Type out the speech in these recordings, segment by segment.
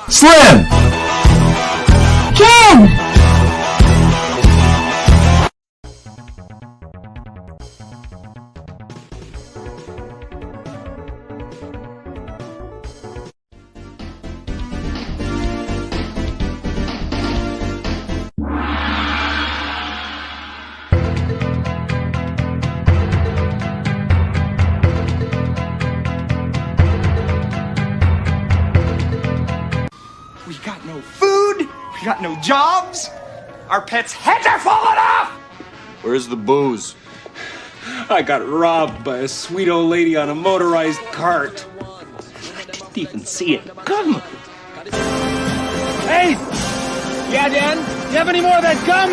Slim! Ken! We got no food, we got no jobs, our pets' heads are falling off! Where's the booze? I got robbed by a sweet old lady on a motorized cart. I didn't even see it come. Hey! Yeah, Dan? You have any more of that gum?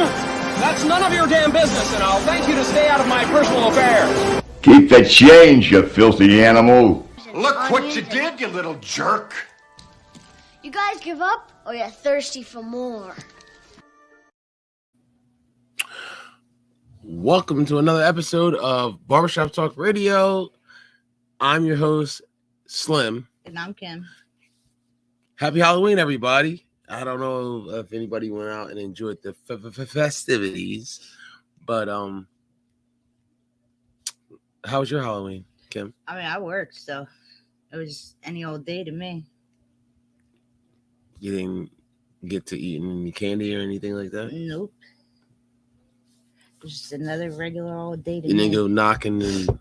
That's none of your damn business, and I'll thank you to stay out of my personal affairs. Keep the change, you filthy animal. Look what you did, you little jerk. You guys give up, or you're thirsty for more? Welcome to another episode of Barbershop Talk Radio. I'm your host, Slim. And I'm Kim. Happy Halloween, everybody. I don't know if anybody went out and enjoyed the festivities, but how was your Halloween, Kim? I mean, I worked, so it was any old day to me. You didn't get to eat any candy or anything like that? Nope. It was just another regular old day to You me. didn't go knocking and, can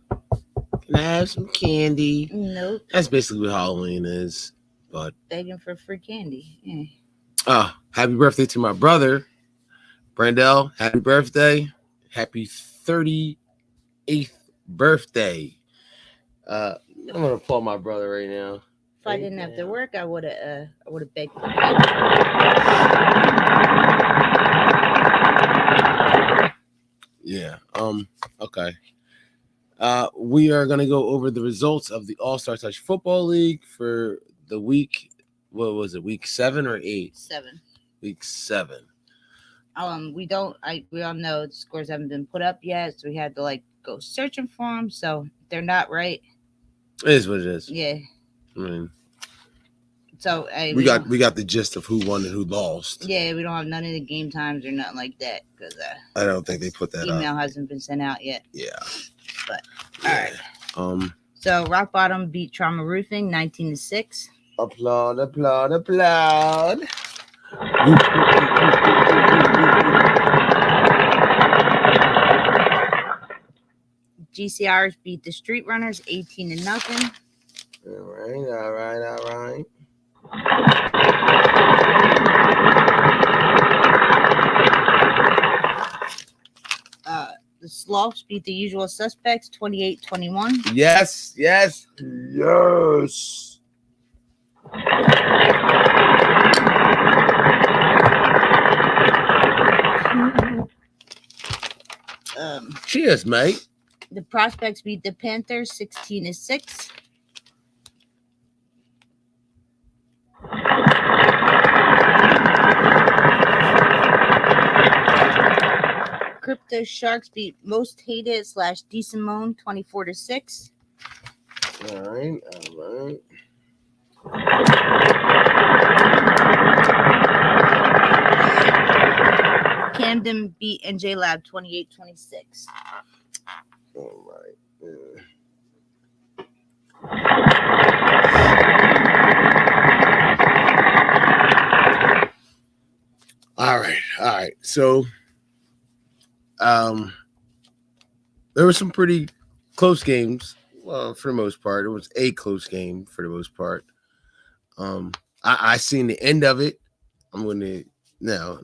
I have some candy? Nope. That's basically what Halloween is, but... Begging for free candy. Yeah. Happy birthday to my brother, Brandell. Happy birthday. Happy 38th birthday. I'm going to applaud my brother right now. If I didn't have to work, I would have begged for Yeah. Okay. We are going to go over the results of the All-Star Touch Football League for the week. What was it? Week 7 or 8? 7. Week 7. We all know the scores haven't been put up yet, so we had to go searching for them. So if they're not right. It is what it is. Yeah. I mean, so we got the gist of who won and who lost. Yeah, we don't have none of the game times or nothing like that because I don't think they put that email up. hasn't been sent out yet. Yeah. But all right. So Rock Bottom beat Trauma Roofing 19-6. Applaud. GCRs beat the Street Runners 18-0. All right. The Sloths beat the Usual Suspects 28-21. Yes. Cheers, mate. The Prospects beat the Panthers 16-6. Crypto Sharks beat Most Hated / DeSimone 24-6. All right. Camden beat NJ Lab 28-26. All right. All right. So, there were some pretty close games. Well, for the most part, it was a close game for the most part. I seen the end of it. I'm gonna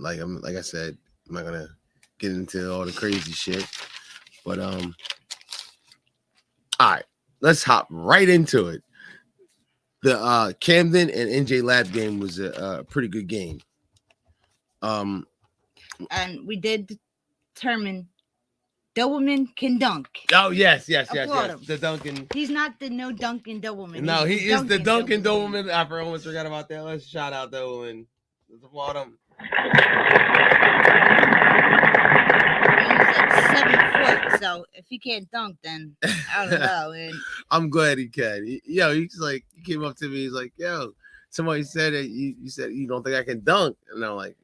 like I said, I'm not gonna get into all the crazy shit. But all right, let's hop right into it. The Camden and NJ Lab game was a pretty good game. And we did determine Doubleman can dunk. Oh, yes. Applaud him. The Duncan. He's not the no Duncan Doubleman. No, He's he is the Duncan Doubleman. I almost forgot about that. Let's shout out Doubleman. Let's applaud him. He's 7 foot, so if he can't dunk, then I don't know. And I'm glad he can. He's like, he came up to me. He's like, yo, somebody said that you said you don't think I can dunk, and I'm like,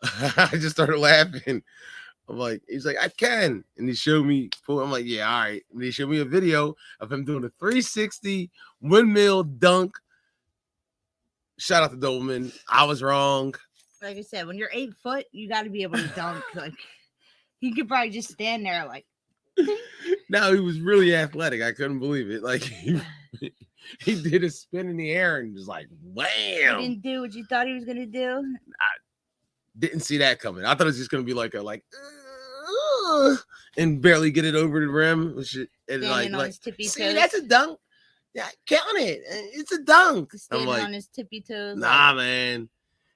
I just started laughing. I'm like, he's like, I can, and he showed me. I'm like, yeah, all right. And he showed me a video of him doing a 360 windmill dunk. Shout out to Doberman. I was wrong. Like I said, when you're 8 foot, you got to be able to dunk. Like he could probably just stand there, like. No, he was really athletic. I couldn't believe it. Like he did a spin in the air and was like, wham! He didn't do what you thought he was gonna do. Didn't see that coming. I thought it was just gonna be like and barely get it over the rim. And Standing on his tippy see, toes. that's a dunk. Yeah, count it. It's a dunk. Standing I'm like, on his tippy toes. nah, man.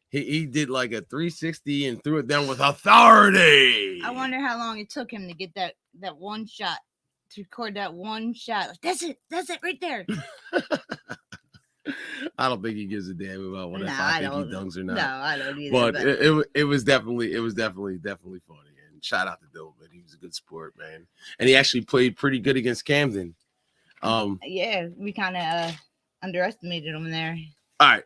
He did like a 360 and threw it down with authority. I wonder how long it took him to get that one shot, to record that one shot. Like, that's it right there. I don't think he gives a damn about what if Nah, I think he dunks or not. No, I don't either. But it was definitely funny. And shout out to Doberman. He was a good sport, man. And he actually played pretty good against Camden. Yeah, we kind of underestimated him there. All right.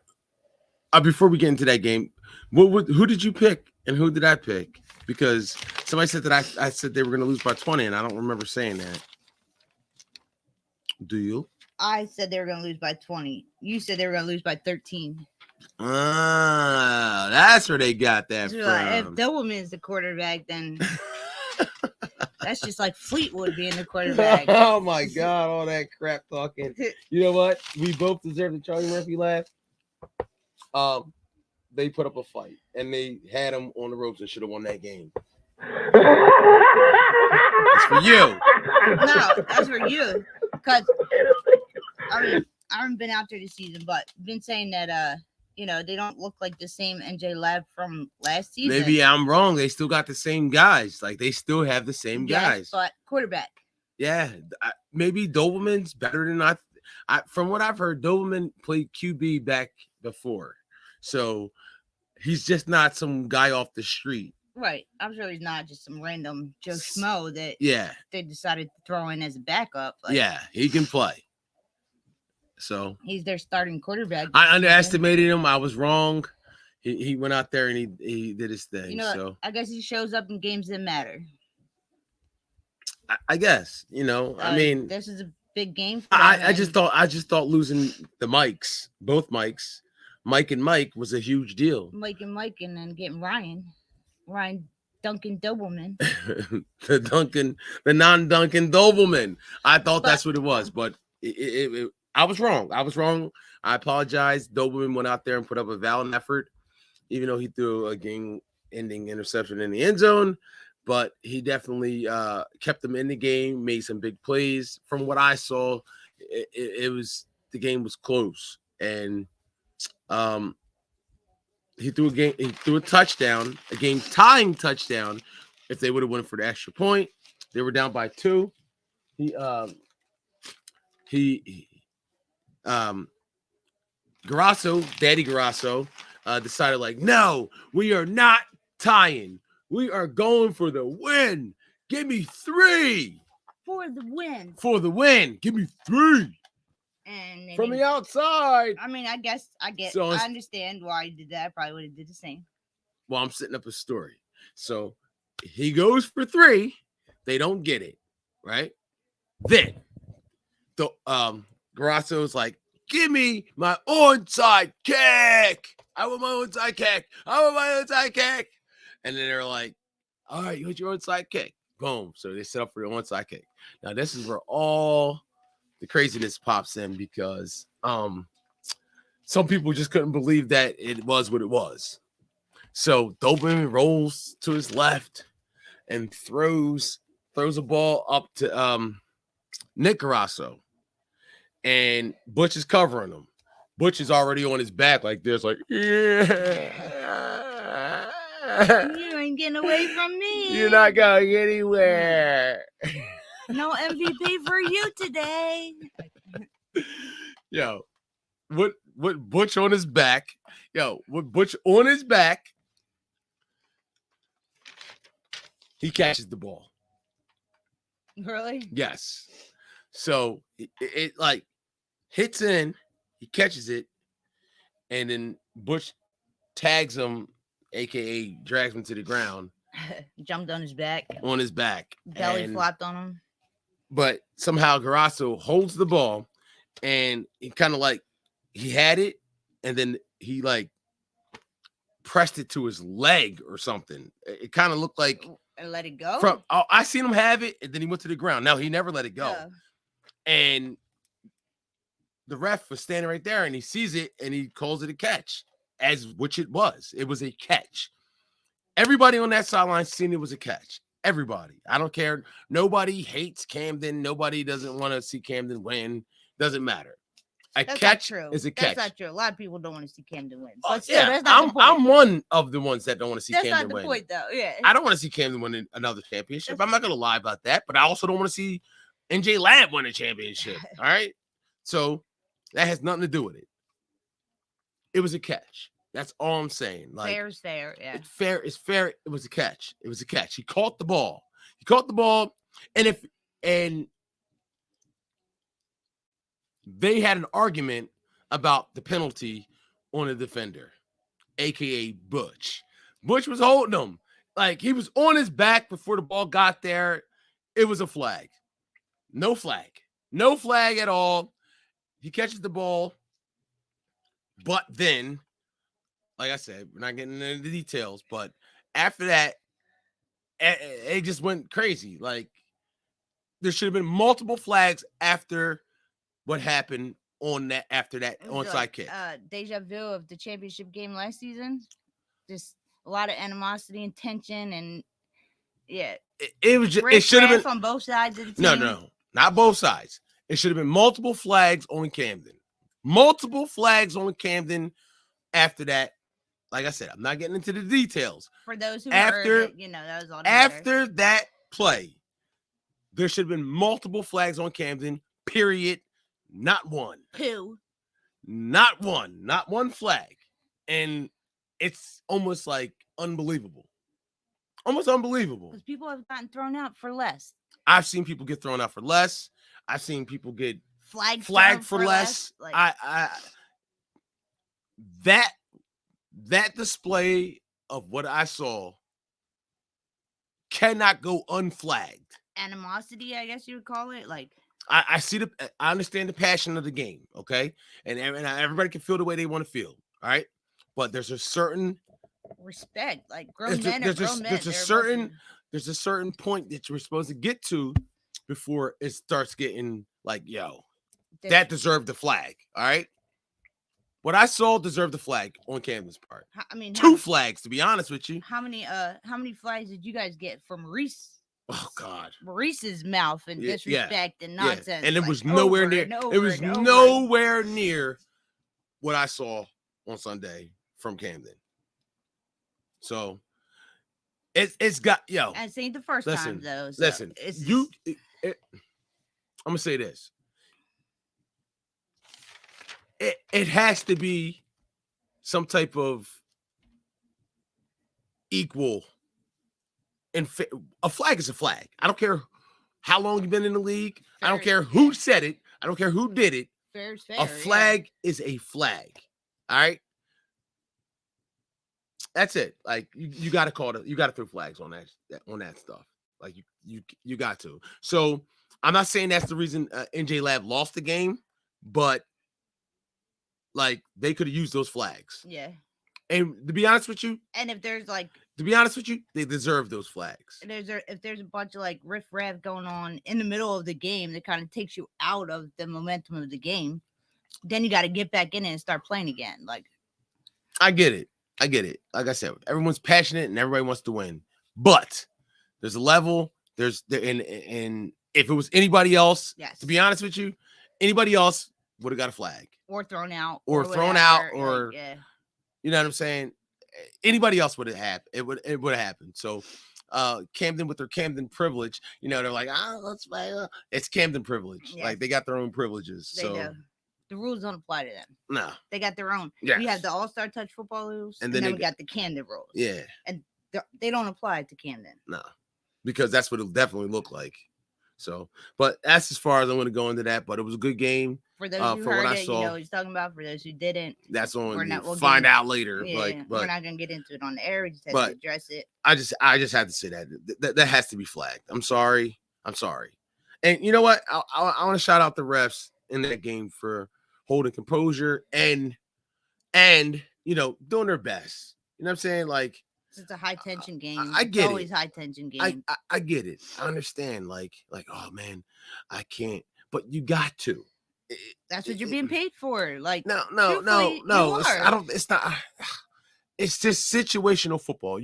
Before we get into that game, who did you pick and who did I pick? Because somebody said that I said they were going to lose by 20, and I don't remember saying that. Do you? I said they were going to lose by 20. You said they were going to lose by 13. Ah, that's where they got that So from. like, if Doberman is the quarterback, then that's just like Fleetwood being the quarterback. Oh my God, all that crap talking. You know what? We both deserve the Charlie Murphy laugh. They put up a fight and they had him on the ropes and should have won that game. It's for you. No, that's for you. Because I haven't been out there this season, but been saying that they don't look like the same NJ Lab from last season. Maybe I'm wrong. They still got the same guys. Like they still have the same guys. But quarterback. Yeah, maybe Doberman's better than I. From what I've heard, Doberman played QB back before, so he's just not some guy off the street. Right. I'm sure he's not just some random Joe Schmo that they decided to throw in as a backup. Like, yeah, he can play. So he's their starting quarterback. I underestimated him. I was wrong. He went out there and he did his thing. You know, so I guess he shows up in games that matter. I guess, I mean, this is a big game for I just thought losing the mics, both mics, Mike and Mike, was a huge deal. Mike and then getting Ryan Duncan Doberman. the non-Duncan Doberman. I thought that's what it was, but I was wrong. I apologize. Doberman went out there and put up a valiant effort, even though he threw a game-ending interception in the end zone. But he definitely kept them in the game, made some big plays. From what I saw, the game was close, and he threw a touchdown, a game-tying touchdown. If they would have went for the extra point, they were down by 2. Daddy Grasso, decided like, no, we are not tying. We are going for the win. Give me 3. For the win. For the win. Give me 3. And from the outside. I mean, I understand why he did that. I probably would have did the same. Well, I'm setting up a story. So he goes for 3. They don't get it. Right? Then Grasso's like, give me my onside kick. I want my onside kick. And then they're like, all right, you want your onside kick. Boom. So they set up for the onside kick. Now, this is where all the craziness pops in because some people just couldn't believe that it was what it was. So Doberman rolls to his left and throws a ball up to Nick Grasso. And Butch is covering him. Butch is already on his back like this, like, yeah. You ain't getting away from me. You're not going anywhere. No MVP for you today. Yo, what Butch on his back? He catches the ball. Really? Yes. So it like hits in, he catches it, and then Butch tags him, aka drags him to the ground Jumped on his back, on his back, belly and flopped on him. but somehow Garasso holds the ball, and he kind of like he had it, and then he like pressed it to his leg or something. It kind of looked like And let it go. from I seen him have it, and then he went to the ground. No, he never let it go. Yeah. And the ref was standing right there, and he sees it, and he calls it a catch, as which it was. It was a catch. Everybody on that sideline seen it was a catch. Everybody. I don't care. Nobody hates Camden. Nobody doesn't want to see Camden win. Doesn't matter. A That's catch not true. is a catch. That's not true. A lot of people don't want to see Camden win. Oh, But still, yeah, that's not the point. I'm one of the ones that don't want to see That's Camden not the win. point, though. Yeah. I don't want to see Camden win another championship. I'm not going to lie about that, but I also don't want to see NJ Lab win a championship. All right. So that has nothing to do with it. It was a catch. That's all I'm saying. Like, Fair is fair. Yeah. it's fair. It's fair. It was a catch. It was a catch. He caught the ball. He caught the ball. And they had an argument about the penalty on the defender, aka Butch. Butch was holding him. Like, he was on his back before the ball got there. It was a flag. No flag. No flag at all. He catches the ball. But then, like I said, we're not getting into the details, but after that, it just went crazy. Like, there should have been multiple flags after what happened on that, after that It was onside like, kick. Deja vu of the championship game last season. Just a lot of animosity and tension, and yeah, It was just, it should have been on both sides of the team. no, not both sides. It should have been multiple flags on Camden. Multiple flags on Camden after that. Like I said, I'm not getting into the details. For those who After- heard it, that was all that mattered. After that play, there should have been multiple flags on Camden, period. Not one. Who? Not one. Not one flag. And it's almost like unbelievable. Almost unbelievable. Because people have gotten thrown out for less. I've seen people get thrown out for less. I've seen people get Flagged for less. Like, That display of what I saw cannot go unflagged. animosity, I guess you would call it. Like, I understand the passion of the game, okay, and everybody can feel the way they want to feel, all right. But there's a certain respect, like grown men are grown men. There's a certain point that you're supposed to get to before it starts getting like, yo, that deserved the flag, all right. What I saw deserved the flag on Camden's part. I mean, two flags, to be honest with you. How many flags did you guys get from Reese? Oh God, Maurice's mouth and disrespect and nonsense. Yeah. And it like, was nowhere near. It was nowhere near what I saw on Sunday from Camden. So it's got yo. And it ain't the first time though. So listen, I'm gonna say this. It has to be some type of equal. And a flag is a flag. I don't care how long you've been in the league. I don't care who said it. I don't care who did it. Fair is fair, a flag is a flag. All right. That's it. Like you got to call it. You got to throw flags on that stuff. Like you got to. So I'm not saying that's the reason NJ Lab lost the game, but like they could have used those flags. Yeah. And to be honest with you, and if there's like, to be honest with you, they deserve those flags. If there's a bunch of like riff-raff going on in the middle of the game that kind of takes you out of the momentum of the game, then you got to get back in it and start playing again. Like, I get it. Like I said, everyone's passionate and everybody wants to win, but there's a level. And if it was anybody else, yes, to be honest with you, anybody else would have got a flag or thrown out, or yeah. You know what I'm saying? Anybody else would have happened. It would have happened. So Camden with their Camden privilege, they're like, let's play. It's Camden privilege. Yes. Like they got their own privileges. They do. The rules don't apply to them. No. They got their own. Yes. We have the All-Star Touch football rules, and then we got the Camden rules. Yeah. And they don't apply to Camden. No. Because that's what it'll definitely look like. So, but that's as far as I'm going to go into that. But it was a good game. For those who for what heard I it, you saw. know what he's talking about. For those who didn't, That's on we'll find get out later. yeah, But we're not gonna get into it on the air. We just have but to address it. I just had to say that has to be flagged. I'm sorry. And you know what? I want to shout out the refs in that game for holding composure and doing their best. You know what I'm saying? Like, It's a high tension game. I get it's always it. high tension game. I get it. I understand. Like, oh man, I can't. But you got to. That's what you're being paid for. Like, No. truthfully, you It's, are. I don't. It's not. It's just situational football.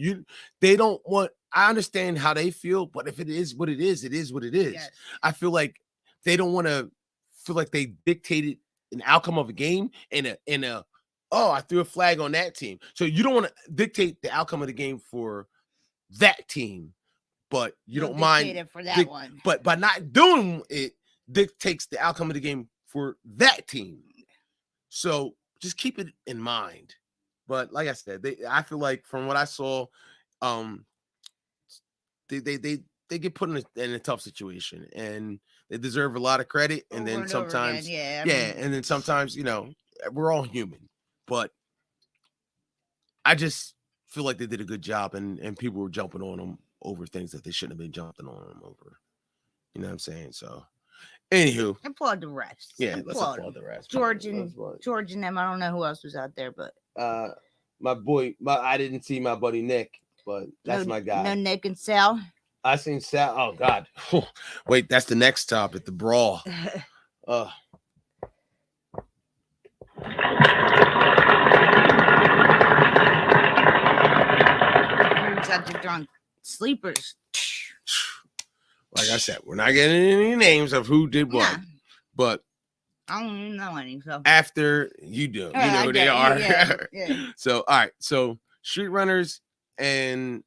They don't want. I understand how they feel, but if it is what it is, it is what it is. Yes. I feel like they don't want to feel like they dictated an outcome of a game in a. Oh, I threw a flag on that team. So you don't want to dictate the outcome of the game for that team, but you You'll don't mind dictate it for that one. But by not doing it, dictates the outcome of the game for that team. So just keep it in mind. But like I said, I feel like from what I saw, they get put in a tough situation, and they deserve a lot of credit. And then sometimes, and then sometimes, we're all human. But I just feel like they did a good job, and people were jumping on them over things that they shouldn't have been jumping on them over. You know what I'm saying? So, anywho, applaud the refs. Yeah, let's applaud the refs. George and them. I don't know who else was out there, but my boy, I didn't see my buddy Nick, but that's my guy. No Nick and Sal. I seen Sal. Oh God, wait, that's the next topic, the brawl. Got the drunk sleepers. Like I said, we're not getting any names of who did what, but I don't even know any. So after you do, you know who they are. Yeah. So all right, so street runners and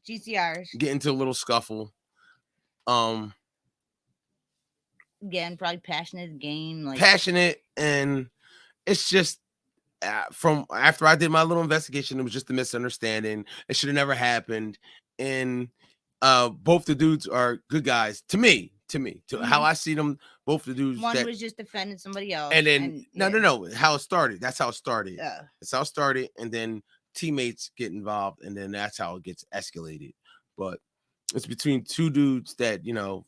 GCRs get into a little scuffle. Again, probably passionate game, like passionate, and it's just from after I did my little investigation, it was just a misunderstanding. It should have never happened. And both the dudes are good guys to me, how I see them. Both the dudes. One was just defending somebody else, and then no. How it started. That's how it started. Yeah. That's how it started, and then teammates get involved, and then that's how it gets escalated. But it's between two dudes that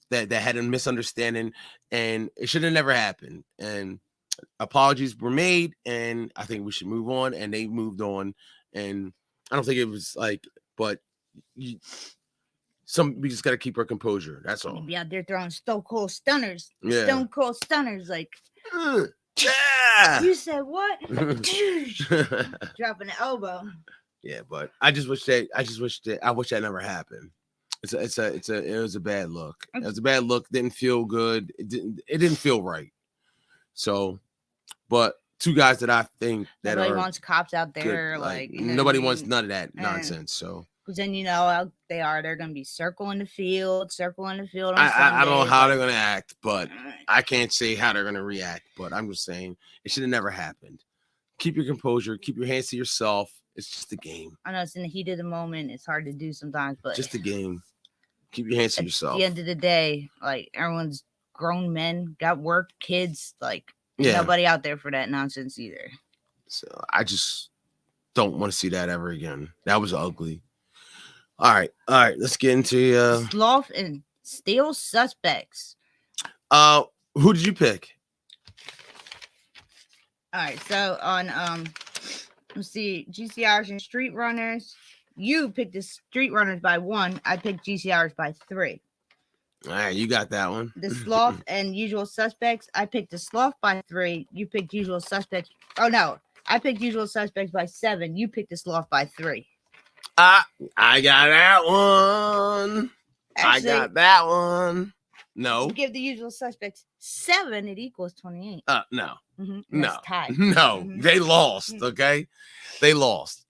that had a misunderstanding, and it should have never happened. And apologies were made, and I think we should move on. And they moved on, and I don't think it was like, but we just got to keep our composure. That's all. Be out there throwing Stone Cold Stunners. Yeah. Stone Cold Stunners, like. Yeah. You said what? Dropping the elbow. Yeah, but I wish that never happened. It was a bad look. It was a bad look. Didn't feel good. It didn't feel right. So, but two guys that I think that nobody wants cops out there, good, like nobody wants none of that nonsense. So, because then they're gonna be circling the field. On I don't know how they're gonna act, but I can't say how they're gonna react. But I'm just saying it should have never happened. Keep your composure. Keep your hands to yourself. It's just a game. I know it's in the heat of the moment. It's hard to do sometimes, but just a game. Keep your hands to yourself. At the end of the day, like everyone's grown men, got work, kids, like nobody out there for that nonsense either. So I just don't want to see that ever again. That was ugly. All right. Let's get into sloth and steel suspects. Who did you pick? All right, so on let's see, GCRs and street runners. You picked the street runners by 1. I picked GCRs by 3. All right, you got that one. The sloth and usual suspects. I picked the sloth by 3. You picked usual suspects. Oh no, I picked usual suspects by 7. You picked the sloth by 3. I got that one. Actually, I got that one. No. Give the usual suspects 7. It equals 28. No. Mm-hmm. No. Tied. No. Mm-hmm. They lost. Okay. They lost.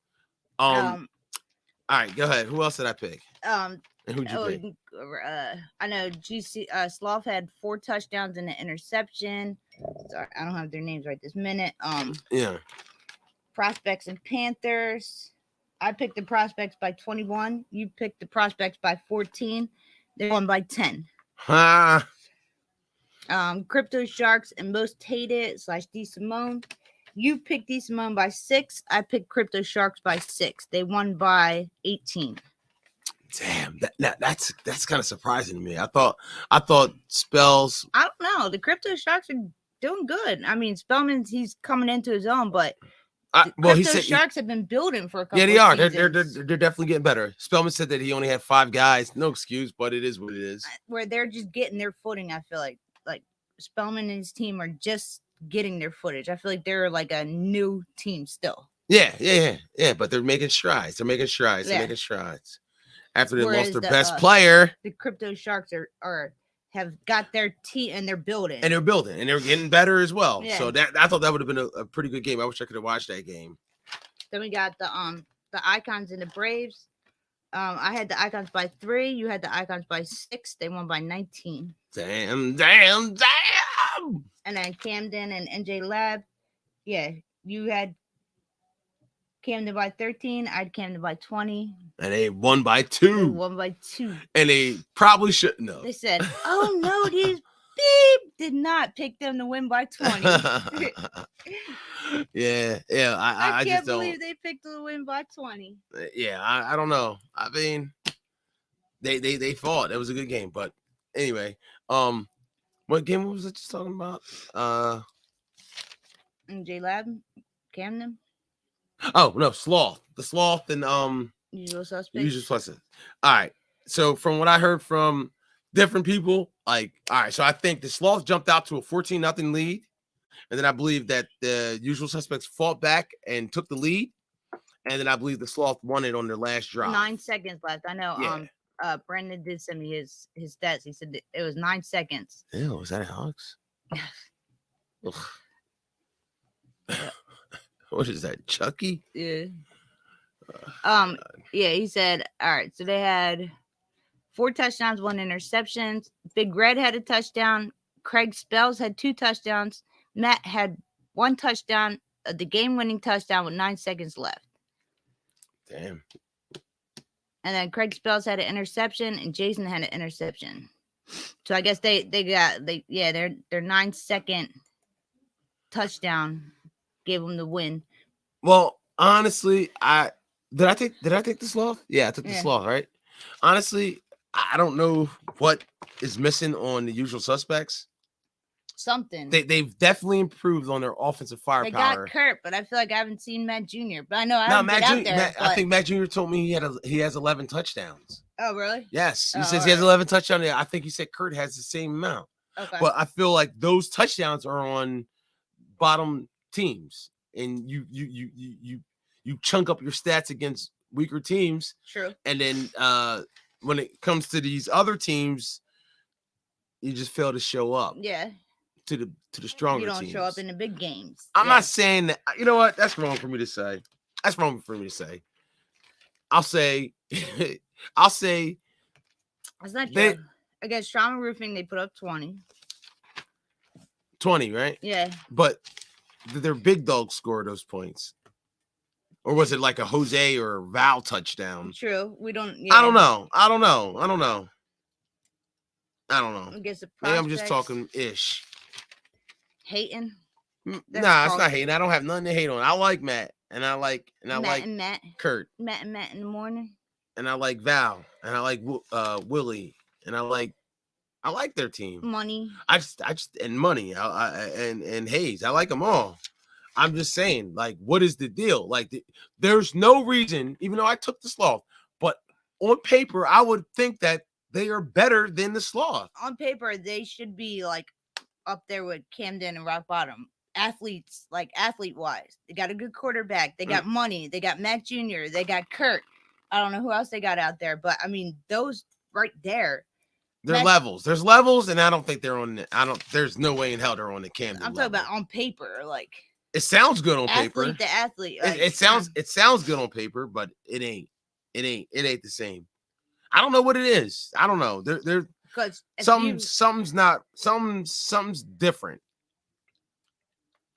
All right, go ahead. Who else did I pick? And who'd you pick? I know Sloth had 4 touchdowns and an interception. Sorry, I don't have their names right this minute. Yeah. Prospects and Panthers. I picked the Prospects by 21. You picked the Prospects by 14. They won by 10. I Crypto Sharks and Most Hated / D Simone. You picked D Simone by 6. I picked Crypto Sharks by 6. They won by 18. Damn, that's kind of surprising to me. I thought Spells. I don't know. The Crypto Sharks are doing good. I mean, Spellman's he's coming into his own, but Well, he Crypto said Sharks have been building for a couple. Yeah, they of are. seasons. They're definitely getting better. Spellman said that he only had 5 guys. No excuse, but it is what it is. Where they're just getting their footing. I feel like Spellman and his team are just getting their footage. I feel like they're like a new team still. Yeah. But they're making strides. They're making strides. After they lost their best player, the Crypto Sharks have got their team and they're building. And they're getting better as well. Yeah. So I thought that would have been a pretty good game. I wish I could have watched that game. Then we got the Icons and the Braves. I had the Icons by 3. You had the Icons by 6. They won by 19. Damn. And then Camden and NJ Lab. Yeah, you had Camden by 13. I had Camden by 20. And they won by 2. They won by 2. And they probably shouldn't have. They said, "Oh no, these beep did not pick them to win by 20." Yeah. I just can't don't. believe they picked to win by 20. Yeah, I don't know. I mean, they fought. It was a good game, but anyway, what game was I just talking about? NJ Lab, Camden. Oh no, Sloth. The Sloth and Usual Suspects. Usual Suspects. All right. So from what I heard from different people, all right. So I think the Sloth jumped out to a 14-0 lead, and then I believe that the Usual Suspects fought back and took the lead, and then I believe the Sloth won it on their last drive. 9 seconds left. I know. Yeah. Brandon did send me his stats. He said it was 9 seconds. Ew, was that Alex? What is that, Chucky? Yeah. Yeah, he said, all right, so they had 4 touchdowns, 1 interception. Big Red had a touchdown. Craig Spells had 2 touchdowns. Matt had 1 touchdown, the game-winning touchdown with 9 seconds left. Damn. And then Craig Spells had an interception, and Jason had an interception. So I guess their 9-second touchdown gave them the win. Well, honestly, did I take the Sloth? Yeah, I took the Sloth, right? Honestly, I don't know what is missing on the Usual Suspects. Something. They've definitely improved on their offensive firepower. They got Kurt, but I feel like I haven't seen Matt Jr. But I know I haven't been out there. I think Matt Jr. told me he has 11 touchdowns. Oh, really? Yes, he says he has 11 touchdowns. I think he said Kurt has the same amount. Okay. But I feel like those touchdowns are on bottom teams, and you chunk up your stats against weaker teams. True. And then when it comes to these other teams, you just fail to show up. Yeah. To the stronger teams. You don't show up in the big games. I'm not saying that. You know what? That's wrong for me to say. I'll say. That's not true. Against Trauma Roofing, they put up 20. 20, right? Yeah. But their big dogs score those points. Or was it like a Jose or a Val touchdown? True. We don't. Yeah. I don't know. I guess Maybe I'm just talking ish. Hating. Nah, it's not hating. I don't have nothing to hate on. I like Matt, and I like Matt. Kurt. Matt in the morning. And I like Val, and I like Willie, and I like their team. Money. I just and Money, and Hayes. I like them all. I'm just saying, like, what is the deal? Like, there's no reason, even though I took the Sloth, but on paper, I would think that they are better than the Sloth. On paper, they should be like up there with Camden and Rock Bottom. Athletes, like athlete-wise. They got a good quarterback. They got Money. They got Matt Jr. They got Kurt. I don't know who else they got out there, but I mean, those right there. There's levels, and I don't think they're on there's no way in hell they're on the Camden. I'm talking about on paper, like it sounds good on paper. Athlete to athlete. Like, it sounds good on paper, but it ain't the same. I don't know what it is. I don't know. They're because something's different.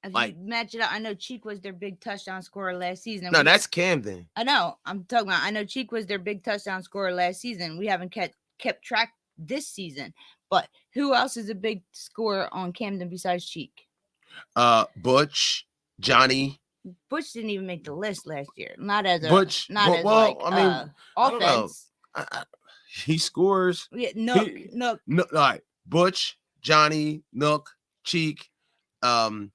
If like you match it up, I know Cheek was their big touchdown scorer last season. No, that's Camden. I know. I'm talking about. I know Cheek was their big touchdown scorer last season. We haven't kept track this season, But who else is a big scorer on Camden besides Cheek? Butch, Johnny. Butch didn't even make the list last year. Not as a Butch, not well, as well, like I mean, I don't know. offense. He scores. Yeah, Nook. No, all right. Butch, Johnny, Nook, Cheek, Turk,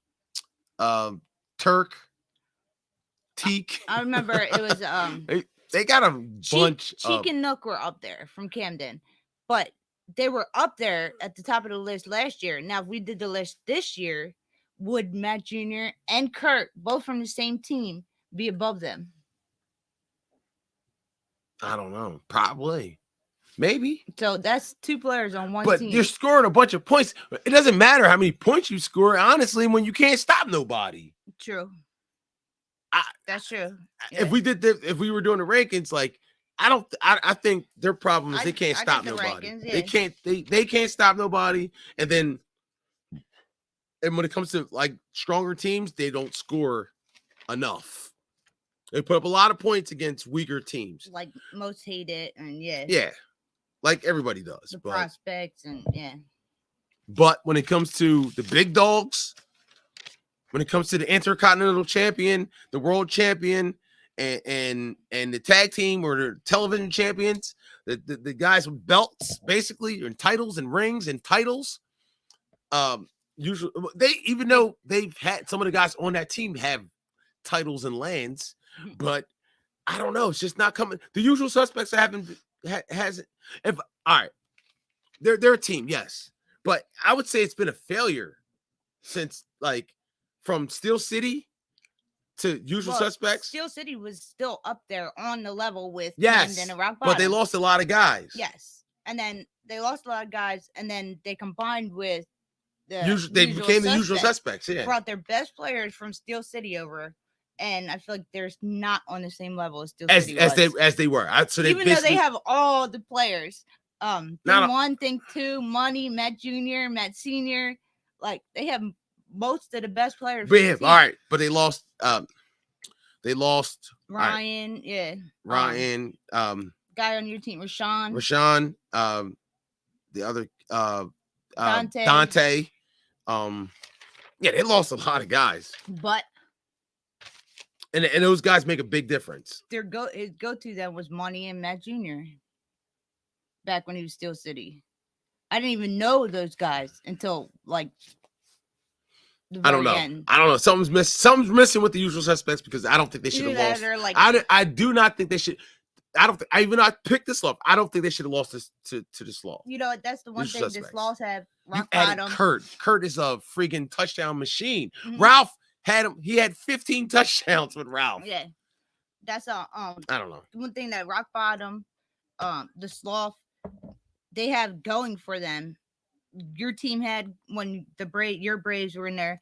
Teak. I remember it was they got a bunch. Cheek and Nook were up there from Camden, but they were up there at the top of the list last year. Now, if we did the list this year, would Matt Jr. and Kurt, both from the same team, be above them? I don't know. Probably. Maybe. So that's 2 players on one but team. you're scoring a bunch of points. It doesn't matter how many points you score, honestly, when you can't stop nobody. True. That's true. If we were doing the rankings, like I think their problem is they can't stop nobody. Rankings, yeah. They can't stop nobody. And when it comes to like stronger teams, they don't score enough. They put up a lot of points against weaker teams. Like most hate it, and yeah. Yeah. Like everybody does. The prospects and yeah. But when it comes to the big dogs, when it comes to the Intercontinental Champion, the World Champion, and the tag team or the television champions, the guys with belts, basically, and titles and rings and titles, usually even though they've had some of the guys on that team have titles and lands, but I don't know, it's just not coming. The usual suspects hasn't. All right, they're a team, yes, but I would say it's been a failure since like from Steel City to usual suspects. Steel City was still up there on the level with Yes, and Rock Bottom. but they lost a lot of guys. Yes, and then they lost a lot of guys, and then they combined with the They became the usual suspects. Yeah, brought their best players from Steel City over, and I feel like they're not on the same level as Steel City as they were. So even though they have all the players, thing 1, thing 2, Money, Matt Jr., Matt Senior, like they have most of the best players. All right, but they lost. They lost Ryan. Right. Yeah, Ryan. Guy on your team, Rashawn. The other Dante. Yeah, they lost a lot of guys, but and those guys make a big difference. His go-to then was Money and Matt Jr. Back when he was Steel City. I didn't even know those guys until like I don't know. Something's missing with the usual suspects because I don't think they should have lost. Like, I do not think they should. I picked this loss. I don't think they should have lost this to this loss. You know, that's the one thing this loss had. Rock Bottom. Kurt is a freaking touchdown machine. Mm-hmm. Ralph had him. He had 15 touchdowns with Ralph. Yeah, that's I don't know. One thing that Rock Bottom, the Sloth, they have going for them. Your team had when your Braves were in there.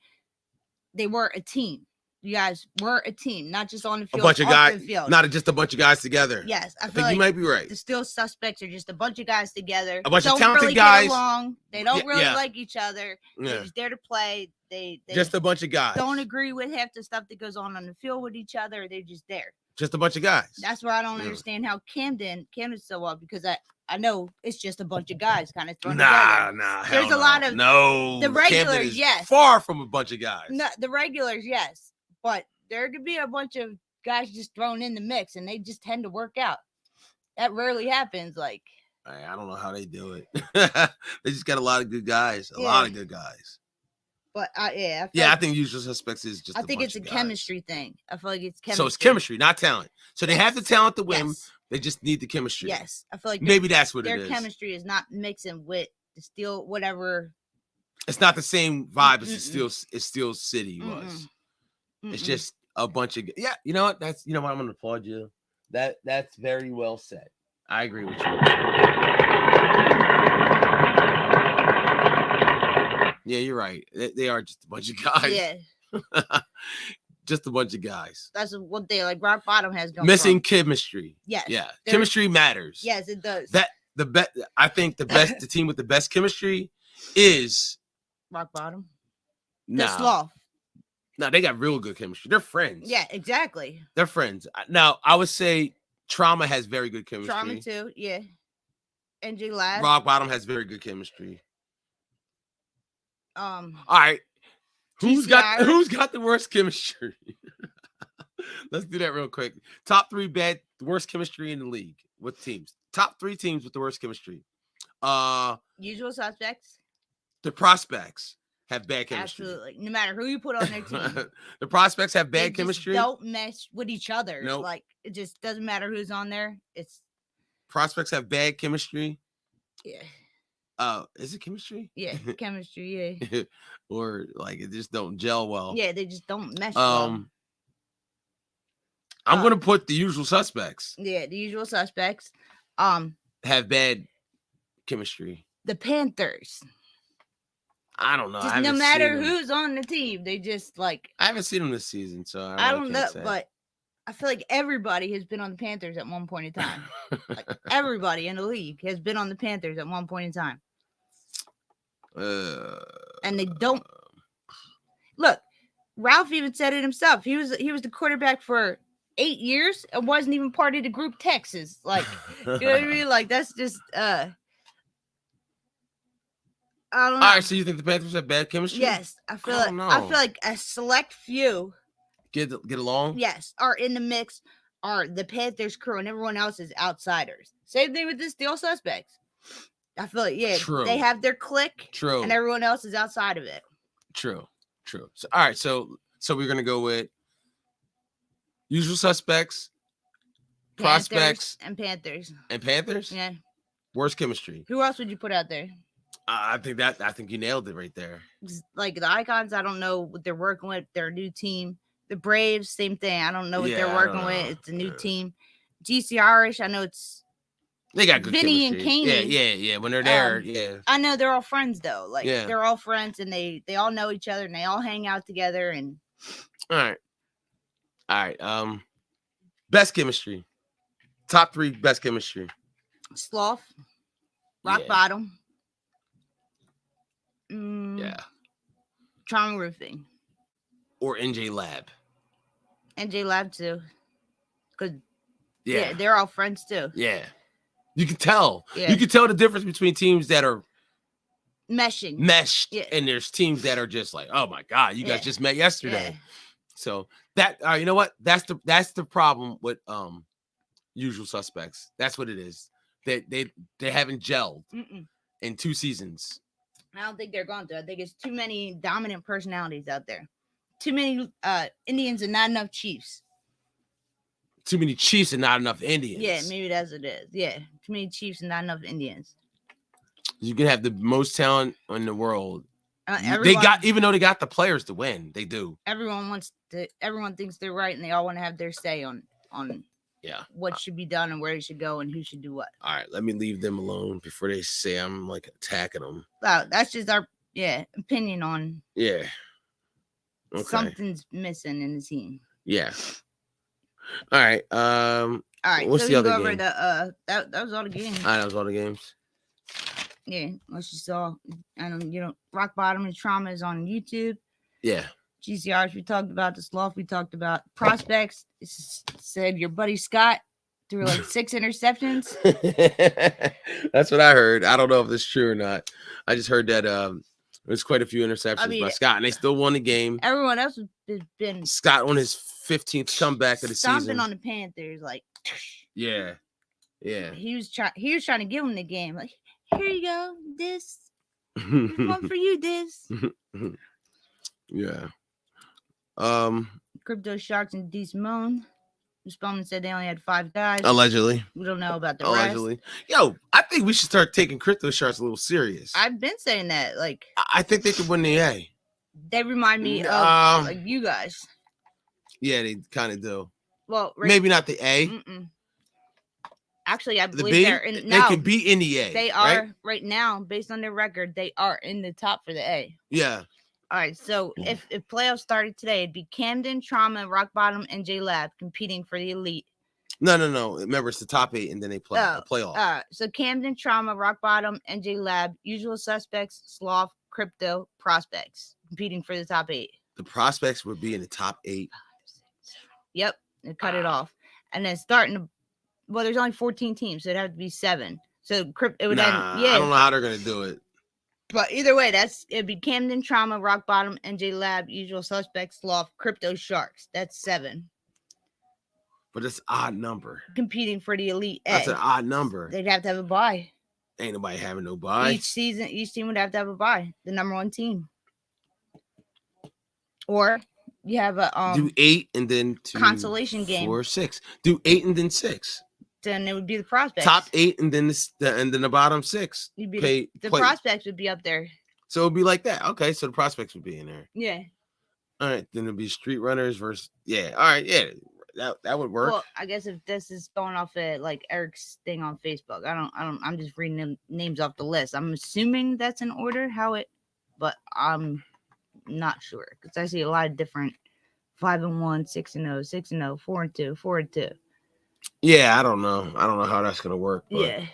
They were a team. You guys were a team, not just on the field. A bunch of guys, not just a bunch of guys together. Yes, I think like you might be right. The Steel Suspects are just a bunch of guys together. A bunch of talented guys. Get along. They don't really like each other. Yeah. They're just there to play. They just a bunch of guys. Don't agree with half the stuff that goes on the field with each other. They're just there. Just a bunch of guys. That's where I don't understand how Camden's so up because I know it's just a bunch of guys kind of thrown together. There's a lot of the regulars, yes. Far from a bunch of guys. No, the regulars, yes, but there could be a bunch of guys just thrown in the mix, and they just tend to work out. That rarely happens. Like I don't know how they do it. They just got a lot of good guys. A lot of good guys. But I think usual suspects is just. I think it's a chemistry thing. I feel like it's chemistry. So it's chemistry, not talent. So they have the talent to win. Yes. They just need the chemistry. Yes, I feel like maybe that's what it is. Their chemistry is not mixing with the Steel whatever. It's not the same vibe as Steel City was. It's just a bunch of You know what? I'm going to applaud you. That's very well said. I agree with you. Yeah, you're right. They are just a bunch of guys. Yeah. Just a bunch of guys. That's one thing. Like Rock Bottom has missing chemistry. Yes. Yeah. Chemistry matters. Yes, it does. I think the team with the best chemistry is Rock Bottom. No. The Sloth. No, they got real good chemistry. They're friends. Yeah, exactly. They're friends. Now, I would say Trauma has very good chemistry. Trauma too, yeah. NJ Lab. Rock Bottom has very good chemistry. All right. Who's got GCI. the worst chemistry? Let's do that real quick. Top 3 worst chemistry in the league with teams. Top 3 teams with the worst chemistry. Usual suspects. The prospects have bad chemistry. Absolutely. No matter who you put on their team. The prospects have They bad just chemistry. don't mesh with each other. Nope. Like, it just doesn't matter who's on there. It's Prospects have bad chemistry. yeah. Is it chemistry? Yeah, chemistry, yeah. Or like it just don't gel well. Yeah, they just don't mesh well. I'm gonna put the usual suspects. Yeah, the usual suspects. Have bad chemistry. The Panthers. I don't know. Just no matter who's on the team, they just like I haven't seen them this season, so I don't know, but I feel like everybody has been on the Panthers at one point in time. Like everybody in the league has been on the Panthers at one point in time. And they don't look. Ralph even said it himself. He was the quarterback for 8 years and wasn't even part of the group Texas. Like, you know what I mean? Like that's just I don't know. All right, so you think the Panthers have bad chemistry? Yes, I feel like a select few get along. Yes, are in the mix. Are the Panthers crew and everyone else is outsiders. Same thing with the Steel Suspects. I feel like True. They have their clique. True. And everyone else is outside of it. True. So all right, so we're gonna go with usual suspects, prospects, and Panthers. And Panthers. Yeah. Worst chemistry. Who else would you put out there? I think you nailed it right there. Like the Icons, I don't know what they're working with. Their new team. The Braves, same thing. I don't know what they're working with. It's a new team. GC Irish, I know they got good Vinny chemistry. and Caney. Yeah. When they're there, I know they're all friends though. Like they're all friends and they all know each other and they all hang out together and all right. Best chemistry. Top 3 best chemistry. Sloth, Rock Bottom. Trauma Roofing. Or NJ Lab. NJ Lab too. Because they're all friends too. Yeah. You can tell. Yeah. You can tell the difference between teams that are meshed and there's teams that are just like, oh my God, you guys just met yesterday. So that you know what? That's the problem with usual suspects. That's what it is. They haven't gelled in 2 seasons. I don't think they're going to. I think it's too many dominant personalities out there. Too many Indians and not enough Chiefs. Too many Chiefs and not enough Indians. Yeah, maybe that's what it is. Yeah, too many Chiefs and not enough Indians. You can have the most talent in the world. Even though they got the players to win, they do. Everyone thinks they're right, and they all want to have their say on what should be done and where they should go and who should do what. All right, let me leave them alone before they say I'm like attacking them. Wow, that's just our opinion on something's missing in the team. Yeah. All right. All right. What's the other game? That was all the games. That was all the games. Yeah, unless you saw, Rock Bottom and Trauma is on YouTube. Yeah. GCRs we talked about, the Sloth we talked about, prospects. Said your buddy Scott threw like 6 interceptions. That's what I heard. I don't know if it's true or not. I just heard that there's quite a few interceptions by Scott, and they still won the game. Everyone else has been Scott on his 15th comeback of the season. Stomping on the Panthers, like yeah. He was trying to give him the game, like. Here you go. This one for you. This. Yeah. Crypto Sharks and D Simone. Spellman said they only had 5 guys. Allegedly. We don't know about the rest. rest. Yo, I think we should start taking Crypto Sharks a little serious. I've been saying that. Like, I think they could win the A. They remind me of like you guys. Yeah, they kind of do. Well, maybe not the A. Actually, I believe they're in. They could be in the A. They are right now, based on their record. They are in the top for the A. Yeah. All right. So if playoffs started today, it'd be Camden, Trauma, Rock Bottom, and J Lab competing for the elite. No. Remember, it's the top 8, and then they play the playoff. So Camden, Trauma, Rock Bottom, and J Lab, Usual Suspects, Sloth, Crypto, Prospects competing for the top 8. The Prospects would be in the top 8. Yep. They cut it off, and then starting to. Well, there's only 14 teams, so it'd have to be 7. So it would Nah, end. Yeah, I don't know how they're gonna do it. but either way, it'd be Camden, Trauma, Rock Bottom, NJ Lab, Usual Suspects, Sloth, Crypto Sharks. That's 7 But it's an odd number. competing for the Elite A. That's an odd number. They'd have to have a bye. Ain't nobody having no bye. Each team would have to have a bye. The number 1 team, or you have a Do 8 and then 2, consolation game. 4, 6. Do 8 and then 6. Then it would be the Prospects. Top 8 and then the bottom 6. You'd be Play. Prospects would be up there. So it'd be like that. Okay, so the Prospects would be in there. Yeah. All right, then it'd be Street Runners versus All right, yeah. That would work. Well, I guess if this is going off of like Eric's thing on Facebook, I'm just reading the names off the list. I'm assuming that's in order but I'm not sure because I see a lot of different 5-1, 6-0, 6-0, 4-2, 4-2. Yeah, I don't know how that's gonna work. But. Yeah.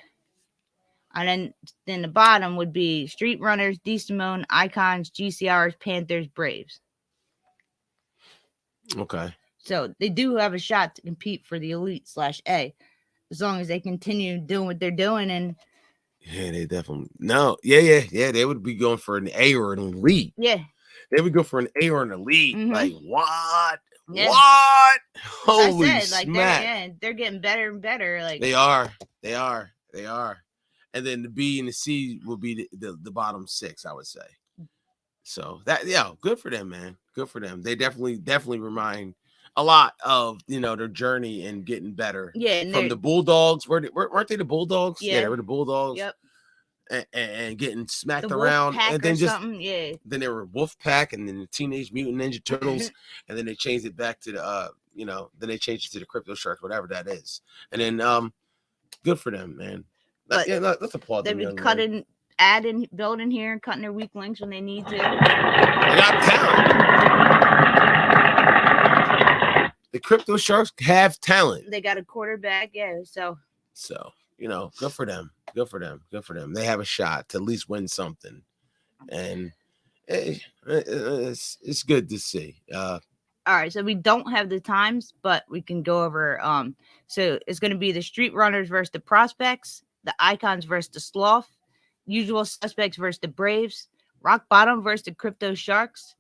And then the bottom would be Street Runners, D Simone, Icons, GCRs, Panthers, Braves. Okay. So they do have a shot to compete for the Elite/A, as long as they continue doing what they're doing. And yeah, they definitely yeah. They would be going for an A or an Elite. Yeah, they would go for an A or an Elite. Mhm. Like what? Yeah. What? Holy I said, like smack! they're getting better and better. Like They are. And then the B and the C will be the bottom 6, I would say. So good for them, man. Good for them. They definitely remind a lot of their journey and getting better. Yeah, and from the Bulldogs. Weren't they the Bulldogs? Yeah, they were the Bulldogs. Yep. And getting smacked the around, Wolfpack and then then they were Wolfpack, and then the Teenage Mutant Ninja Turtles, and then they changed it back to the then they changed it to the Crypto Sharks, whatever that is, and then good for them, man. But let's applaud them. They've been building here and cutting their weak links when they need to. They got talent. The Crypto Sharks have talent. They got a quarterback, So good for them. Good for them. They have a shot to at least win something, and it's good to see. All right, so we don't have the times, but we can go over. So it's going to be the Street Runners versus the Prospects, the Icons versus the Sloth, Usual Suspects versus the Braves, Rock Bottom versus the Crypto Sharks,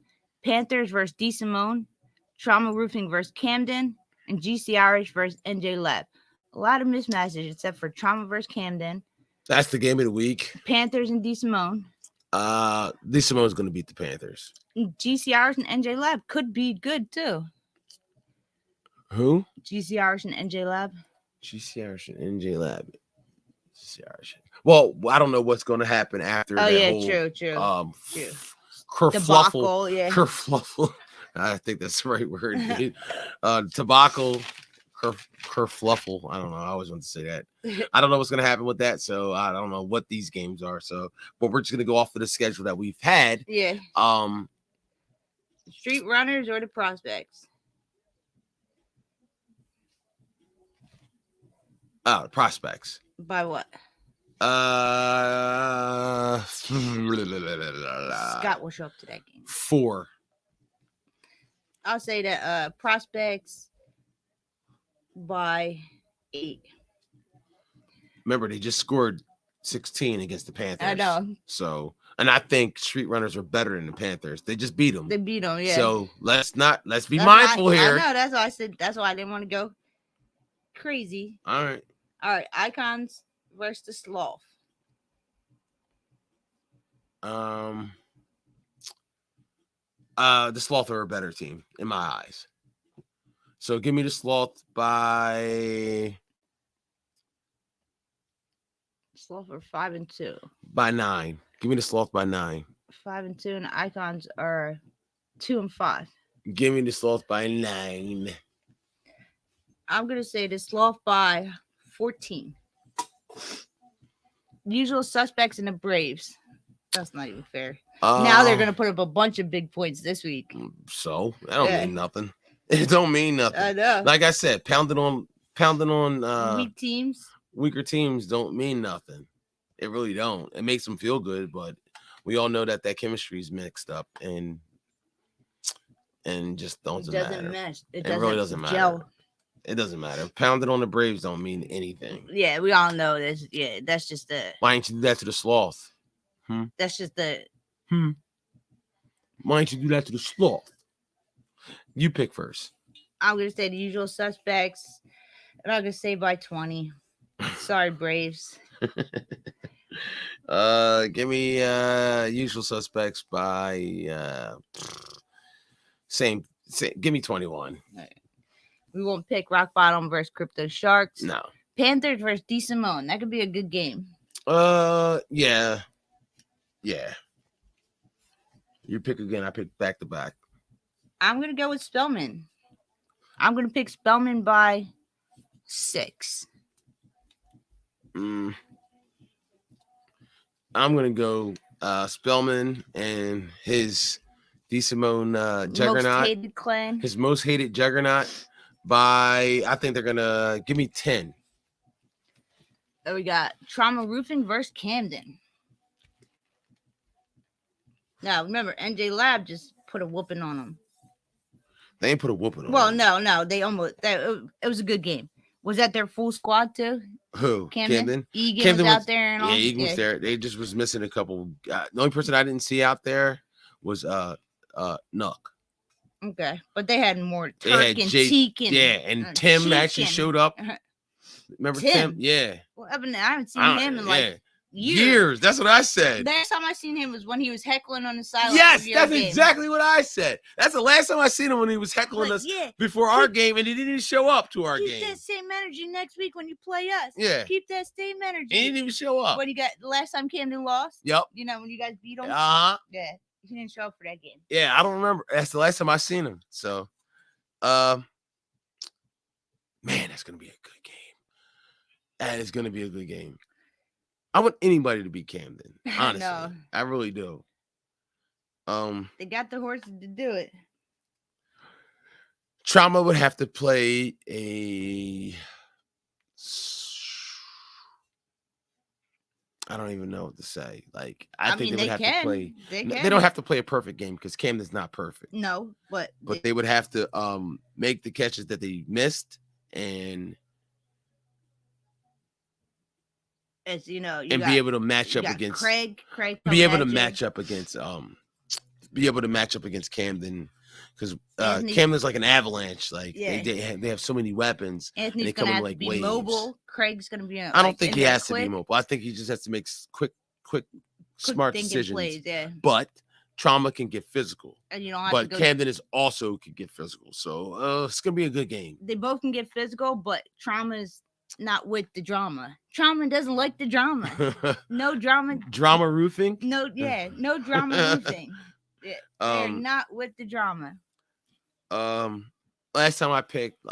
Panthers versus D Simone, Trauma Roofing versus Camden, and GCRH versus NJ Lab. A lot of mismatches except for Trauma versus Camden. That's the game of the week. Panthers and D Simone. D Simone's going to beat the Panthers. GCRs and NJ Lab could be good too. Who? GCRs and NJ Lab. GCRs and NJ Lab. Well, I don't know what's going to happen after. Oh yeah, whole, true. Kerfluffle. Debacle, yeah. Kerfluffle. I think that's the right word. Tobacco. Kerfluffle. I don't know. I always want to say that. I don't know what's going to happen with that, so I don't know what these games are. So, but we're just going to go off of the schedule that we've had. Yeah. Street Runners or the Prospects? The Prospects. By what? Scott will show up to that game. 4. I'll say that Prospects by 8. Remember, they just scored 16 against the Panthers. I know. So, and I think Street Runners are better than the Panthers. They just beat them. They beat them, yeah. So let's be mindful here. I know. That's why I said. That's why I didn't want to go crazy. All right. Icons versus the Sloth. The Sloth are a better team in my eyes. So give me the Sloth by Sloth are 5-2. By 9. Give me the Sloth by 9. 5-2, and the Icons are 2-5. Give me the Sloth by 9. I'm gonna say the Sloth by 14. Usual Suspects and the Braves. That's not even fair. Now they're gonna put up a bunch of big points this week. So that don't mean nothing. It don't mean nothing. I know. Like I said, pounding on weak teams. Weaker teams don't mean nothing. It really don't. It makes them feel good, but we all know that chemistry is mixed up and just doesn't matter. Mesh. It really doesn't matter. It doesn't matter. Pounding on the Braves don't mean anything. Yeah, we all know this. Yeah, that's just the. Why ain't you do that to the Sloth? That's just the. Why ain't you do that to the Sloth? You pick first. I'm gonna say the usual suspects, and I'm gonna say by 20. Sorry, Braves. Give me Usual Suspects by same. Give me 21. We won't pick Rock Bottom versus Crypto Sharks. No. Panthers versus D Simone. That could be a good game. Yeah. You pick again. I pick back to back. I'm gonna go with Spellman. I'm gonna pick Spellman by 6. I'm gonna go Spellman and his D Simone juggernaut. Most hated clan. His most hated juggernaut by, I think they're gonna give me 10. Then we got Trauma Roofing versus Camden. Now remember, NJ Lab just put a whooping on them. They ain't put a whooping on. Well, them. no, they almost. It was a good game. Was that their full squad too? Who? Camden. Egan Camden was out there and all. Yeah, Egan was there. They just was missing a couple. The only person I didn't see out there was Nuck. Okay, but they had more They Turk had and Jake, Teak and and Tim Cheek actually and- showed up. Remember Tim? Yeah. Well, I haven't seen him in like years. That's what I said. Last time I seen him was when he was heckling on the sideline. Yes, that's exactly what I said. That's the last time I seen him, when he was heckling But us yeah, before our game, and he didn't even show up to our keep game. that same energy next week when you play us. Yeah. Keep that same energy. He didn't even show up. When you got the last time Camden lost. Yep. You know when you guys beat him. Yeah, he didn't show up for that game. Yeah, I don't remember. That's the last time I seen him. So, man, that's gonna be a good game. That is gonna be a good game. I want anybody to beat Camden. Honestly, No. I really do. They got the horses to do it. Trauma would have to play a. I don't even know what to say. Like, I think mean, they would have to play. They don't have to play a perfect game because Camden's not perfect. No, but They would have to make the catches that they missed and as you know, be able to match up against Craig. Be able to match up against Camden, because Camden's like an avalanche. Like they have so many weapons. Anthony's and they come gonna in have like to be waves. mobile. Craig's gonna be. I don't think he has to be mobile. I think he just has to make quick, smart decisions. Plays, yeah. But Trauma can get physical. And you don't have but to go. Camden is also can get physical. So it's gonna be a good game. They both can get physical, but Trauma's not with the drama. Trauma doesn't like the drama. No drama. Drama roofing? No drama roofing. Yeah, they're not with the drama. Last time I picked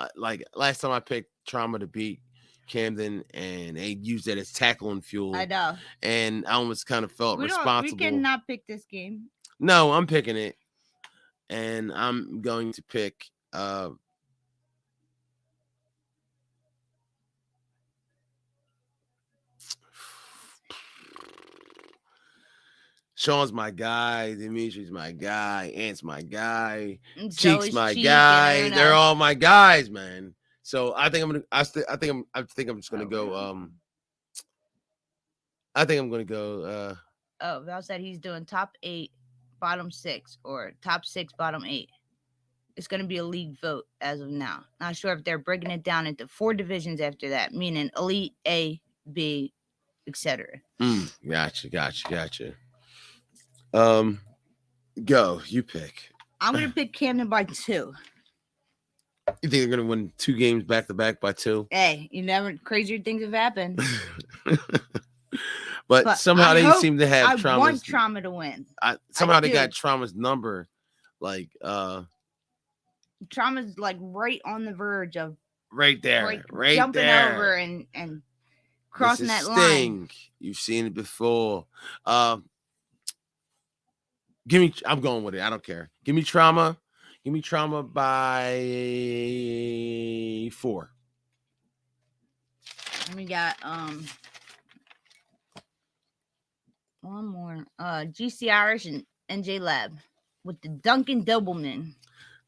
Trauma to beat Camden, and they used that as tackling fuel. I know. And I almost kind of felt responsible. We cannot pick this game. No, I'm picking it. And I'm going to pick Sean's my guy, Dimitri's my guy, Ant's my guy, Cheek's my guy. They're all my guys, man. So I think I'm gonna. I think I'm just gonna go. I think I'm gonna go. Val said he's doing top 8, bottom 6, or top 6, bottom 8. It's gonna be a league vote as of now. Not sure if they're breaking it down into 4 divisions after that, meaning elite, A, B, etc. Gotcha. Go. You pick. I'm gonna pick Camden by 2. You think they're gonna win 2 games back to back by 2? Hey, you never. Crazier things have happened. but somehow they seem to have Trauma. I want Trauma to win. Somehow they got Trauma's number. Like Trauma's like right on the verge of right there, right jumping there. over and crossing that Sting. line. You've seen it before. I'm going with it. I don't care. Give me Trauma. Give me Trauma by 4. And we got one more. GC Irish and NJ Lab with the Duncan Doubleman.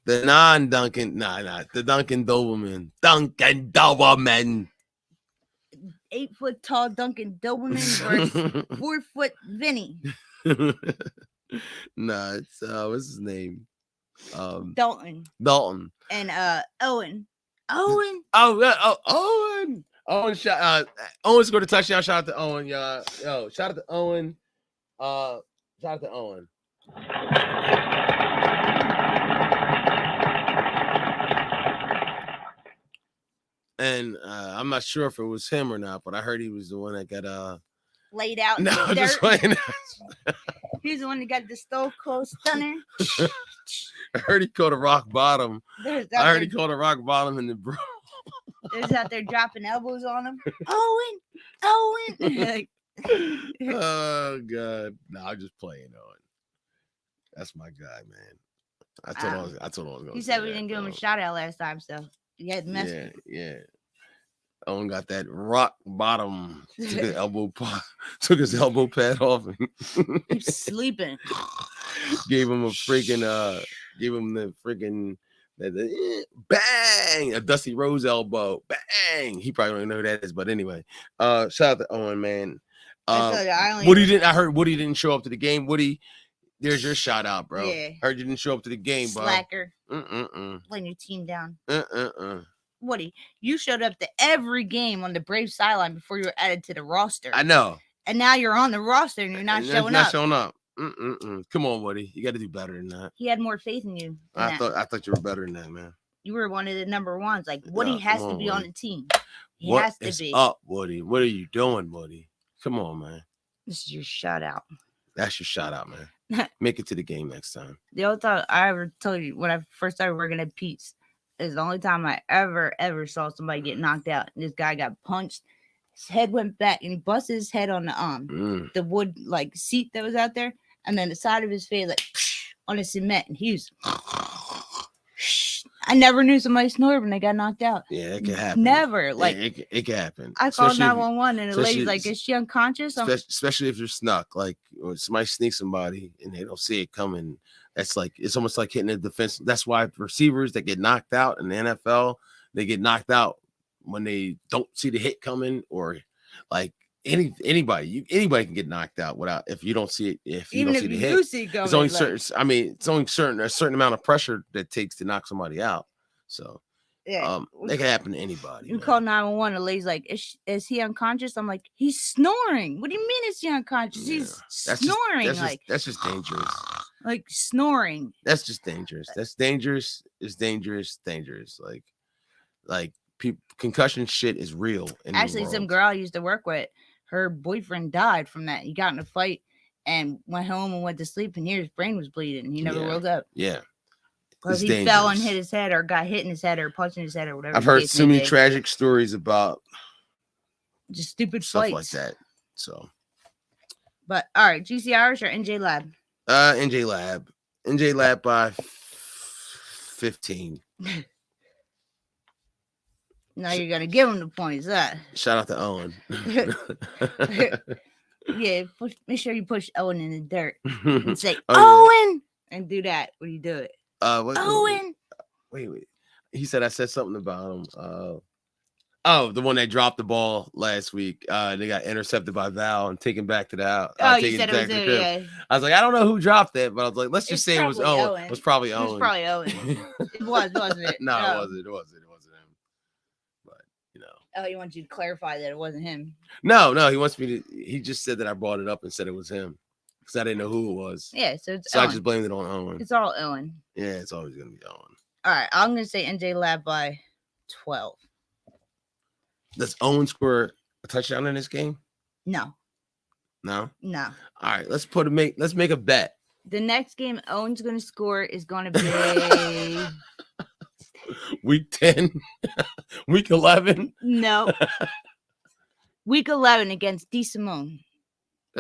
The non-Duncan, the Duncan Doberman. Duncan Doberman. 8 foot tall Duncan Doberman versus 4 foot Vinny. It's what's his name? Dalton. Dalton. And Owen. Owen. Owen. Owen scored a touchdown. Shout out to Owen, y'all. Yo, shout out to Owen. Shout out to Owen. And I'm not sure if it was him or not, but I heard he was the one that got laid out. No, in the just dirt. playing. He's the one that got the Stone Cold Stunner. I heard he called a rock bottom. There's I heard he called a rock bottom in the bro. There's out there dropping elbows on him. Owen. Like, Oh God. No, I'm just playing Owen. That's my guy, man. I told him I was gonna he say said we that, didn't give him bro. a shout out last time, so he had messed. Yeah. Owen got that rock bottom. Took his elbow pad off and He's sleeping. gave him the freaking bang, a Dusty Rose elbow. Bang. He probably don't know who that is, but anyway. Shout out to Owen, man. I heard Woody didn't show up to the game. Woody, there's your shout out, bro. Yeah. Heard you didn't show up to the game, bro. Slacker. Laying Letting your team down. Woody, you showed up to every game on the Braves sideline before you were added to the roster. I know. And now you're on the roster and you're not showing up. Come on, Woody. You got to do better than that. He had more faith in you. I thought you were better than that, man. You were one of the number ones. Like Woody has to be on the team. He what has to is be. up, Woody? What are you doing, Woody? Come on, man. This is your shout out. That's your shout out, man. Make it to the game next time. The only time I ever told you when I first started working at Pete's is the only time I ever saw somebody get knocked out. This guy got punched. His head went back and he busted his head on the wood like seat that was out there, and then the side of his face like on the cement, and he was. I never knew somebody snored when they got knocked out. Yeah, it can happen. Never. Like it can happen. I called 911 and the lady's like, "Is she unconscious?" Especially if you're snuck, like when somebody sneaks somebody and they don't see it coming. That's like it's almost like hitting a defense. That's why receivers that get knocked out in the NFL, they get knocked out when they don't see the hit coming, or like anybody can get knocked out without if you don't see it. If you don't see the hit, it's only certain. I mean, it's only a certain amount of pressure that takes to knock somebody out. So yeah, it can happen to anybody. You call 911, the lady's like, is he unconscious? I'm like, he's snoring. What do you mean is he unconscious? Yeah. He's snoring. That's just dangerous. Like snoring. That's just dangerous. That's dangerous. It's dangerous. Like people, concussion shit is real. Actually, some girl I used to work with, her boyfriend died from that. He got in a fight and went home and went to sleep, and his brain was bleeding. He never woke up. Yeah. Because he fell and hit his head, or got hit in his head, or punched in his head, or whatever. I've heard so many tragic stories about just stupid stuff fights like that. So, but all right, GCRs or NJ Lab? NJ Lab by 15. Now you're gonna give him the points. Shout out to Owen. Yeah, make sure you push Owen in the dirt and say Owen, and do that when you do it. Owen. Wait. He said I said something about him. The one that dropped the ball last week. They got intercepted by Val and taken back to the house. You said it was him, yeah. I was like, I don't know who dropped it, but I was like, let's just say it was Owen. It was probably Owen. It was probably Owen. It was, wasn't it? No, it wasn't. It wasn't him. But you know. Oh, he wants you to clarify that it wasn't him. No, he wants me to. He just said that I brought it up and said it was him because I didn't know who it was. Yeah, so I just blamed it on Owen. It's all Owen. Yeah, it's always gonna be Owen. All right, I'm gonna say NJ Lab by 12. Does Owen score a touchdown in this game? No. No. All right, let's make a bet. The next game Owen's gonna score is gonna be week 10, week 11. No. Week 11 against D. Simone.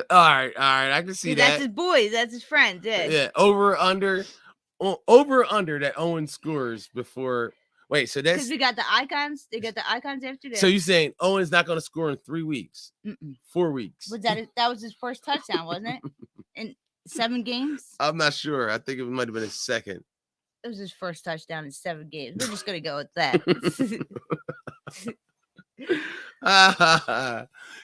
All right. I can see that. That's his boys. That's his friends. Yeah. Over under that Owen scores before. Wait, so that's because we got the icons. They got the icons after that. So you're saying Owen's not going to score in 3 weeks? 4 weeks? Was that was his first touchdown, wasn't it? In 7 games? I'm not sure. I think it might have been his second. It was his first touchdown in 7 games. We're just gonna go with that.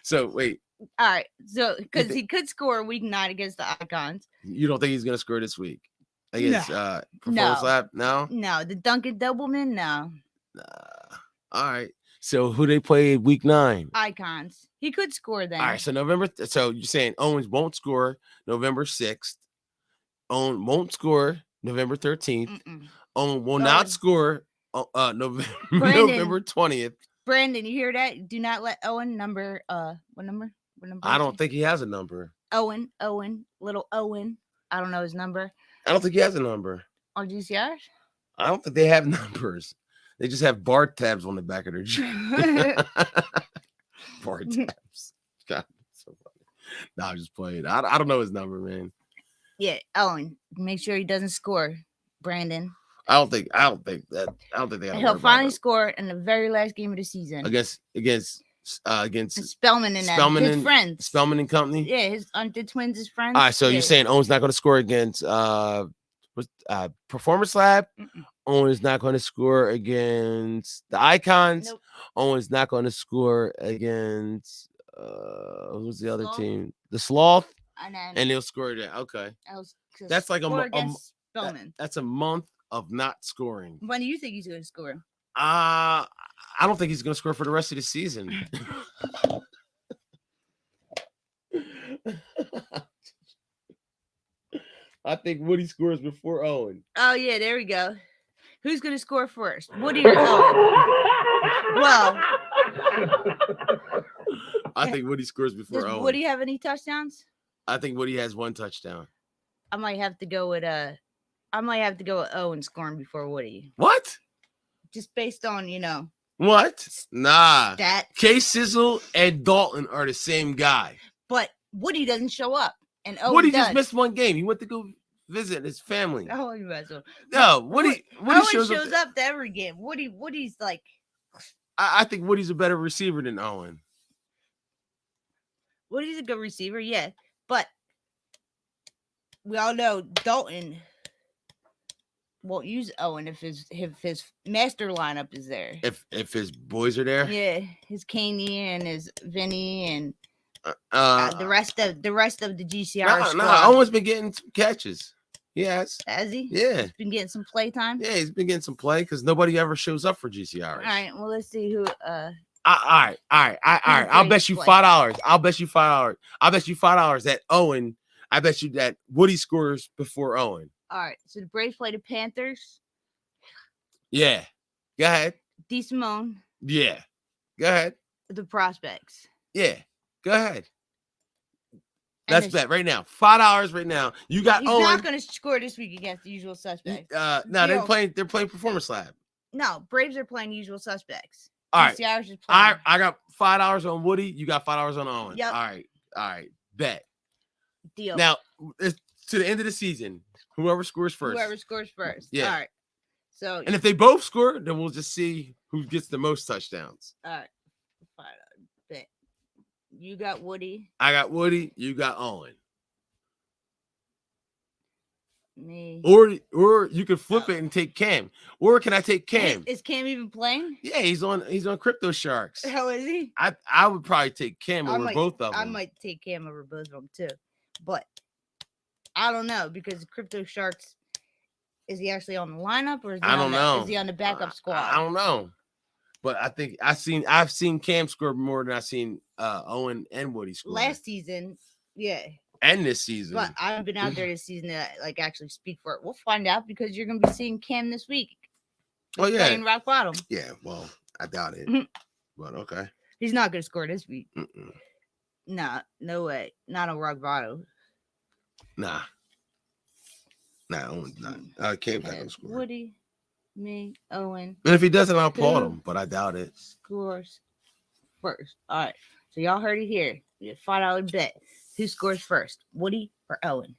So wait, All right. So because thi- he could score week 9 against the Icons. you don't think he's gonna score this week against Performance No. Lab? No. No, the Duncan Doubleman, no. All right. So who they play week 9? Icons. He could score then. All right. So so you're saying Owens won't score November 6th. Owen won't score November 13th. Mm-mm. Owen will not score November Brandon. November 20th. Brandon, you hear that? Do not let Owen number what number? What number? I is don't he? think he has a number. Owen, little Owen. I don't know his number. I don't think he has a number. On GCRs? I don't think they have numbers. They just have bar tabs on the back of their jersey. Bar tabs. God, so funny. No, I'm just playing. I don't know his number, man. Yeah, Owen. Make sure he doesn't score, Brandon. I don't think they have And he'll finally score in the very last game of the season against And Spellman and Spellman his and friends. Spellman and company. Yeah, the twins, his friends. All right, so yeah. you're saying Owen's not going to score against Performance Lab. Mm-mm. Owen's not going to score against the Icons. Nope. Owen's not going to score against who's the other Sloth? team? The Sloth, And then and he'll score that. Okay, that's like against Spellman. that's a month of not scoring. When do you think he's going to score? I don't think he's going to score for the rest of the season. I think Woody scores before Owen. Oh yeah, there we go. Who's going to score first, Woody or Owen? Well, I think Woody scores before does Owen. Woody have any touchdowns? I think Woody has 1 touchdown. I might have to go with Owen scoring before Woody, What? just based on What? Nah. that. K Sizzle and Dalton are the same guy. But Woody doesn't show up, and Owen Woody does. just missed 1 game. He went to go visit his family. Oh, you might as well. No, Woody Owen shows shows up. up to every game. Woody's like, I think Woody's a better receiver than Owen. Woody's a good receiver, yeah, but we all know Dalton won't use Owen if his master lineup is there. If his boys are there. Yeah, his Caney and his Vinny and the rest of the GCR squad. No, Owen's been getting some catches. Yes. Has he? Yeah. He's been getting some play time. Yeah, he's been getting some play because nobody ever shows up for GCRs. All right, well, let's see who. All right. I'll bet you play. $5. I'll bet you $5 that Owen. I bet you that Woody scores before Owen. All right, so the Braves play the Panthers. Yeah. Go ahead. D. Simone, Yeah. Go ahead. the Prospects. Yeah. Go ahead. And Let's the- bet right now. $5 right now. You got He's Owen. not going to score this week against the usual suspects. No, they're playing Performance Lab. No, Braves are playing usual suspects. All right. GCR's is playing. I got $5 on Woody. You got $5 on Owen. Yep. All right. Bet. Deal. Now, it's to the end of the season, whoever scores first. Whoever scores first. Yeah. All right. So, And if they both score, then we'll just see who gets the most touchdowns. all right. Fine. Bet. You got Woody. I got Woody. You got Owen. Me. Or you could flip it and take Cam. Or can I take Cam? Is Cam even playing? Yeah, he's on Crypto Sharks. How is he? I would probably take Cam I over might- both of them. I might take Cam over both of them too. But I don't know because Crypto Sharks, is he actually on the lineup or is he I don't know. Is he on the backup squad? I don't know. But I think I've seen Cam score more than I've seen Owen and Woody score. Last season, yeah. And this season. But I haven't been out there this season to like actually speak for it. We'll find out because you're gonna be seeing Cam this week. Oh yeah. Playing rock bottom. Yeah, well, I doubt it. Mhm. But okay. He's not gonna score this week. Mm-mm. Nah, no way. Not on rock bottom. Nah, Owen's not. Cam's not gonna score. Woody, me, Owen And if he doesn't, I'll applaud Who? him, but I doubt it. scores first. All right. So y'all heard it here. We get $5 bet. Who scores first? Woody or Owen?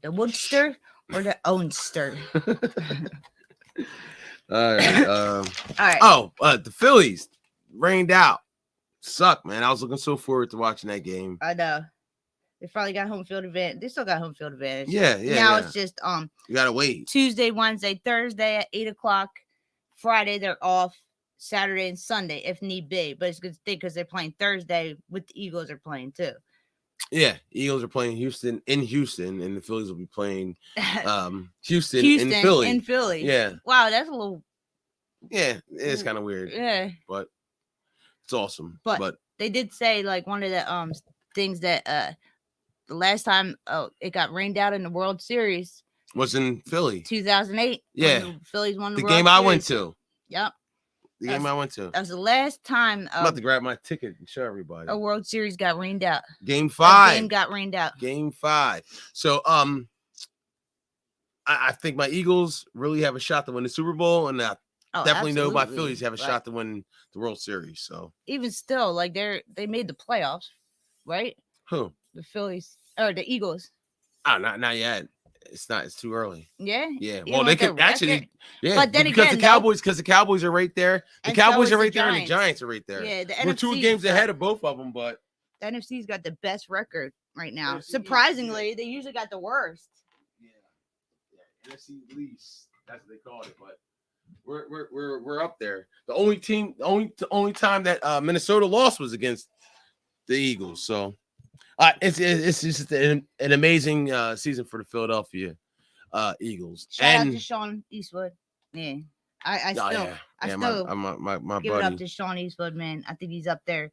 The Woodster or the Owenster? All right. All right. The Phillies rained out. Suck, man. I was looking so forward to watching that game. I know. They finally got home field advantage. They still got home field advantage. Yeah. Now it's just You gotta wait. Tuesday, Wednesday, Thursday at 8:00. Friday they're off. Saturday and Sunday if need be. But it's a good thing because they're playing Thursday with the Eagles are playing too. Yeah, Eagles are playing Houston, and the Phillies will be playing Houston in in Philly. Yeah. Wow, that's a little. Yeah, it's kind of weird. Yeah. But it's awesome. But they did say like one of the things that the last time it got rained out in the World Series was in Philly. 2008. Yeah. The Phillies won the World game Series. I went to. Yep. The game I went to. That was the last time I'm about to grab my ticket and show everybody. a World Series got rained out. Game 5. Game got rained out. Game 5. So I think my Eagles really have a shot to win the Super Bowl, and I definitely know my Phillies have a shot to win the World Series. So even still, like they made the playoffs, right? Who? The Phillies or the Eagles? Oh, not yet. It's not. It's too early. Yeah. Yeah. Even Well, they with their could actually. record? Yeah. But then because again, the Cowboys are right there. The and Cowboys so are is right the there, and the Giants. Giants are right there. Yeah, the We're 2 NFC 's games got- ahead of both of them, but The NFC's got the best record right now. NFC, Surprisingly, they usually got the worst. yeah, NFC least. That's what they call it. But we're up there. The only time that Minnesota lost was against the Eagles. So it's just an amazing season for the Philadelphia Eagles. Shout out to Sean Eastwood. Yeah, I still my give it up buddy. to Sean Eastwood, man. I think he's up there.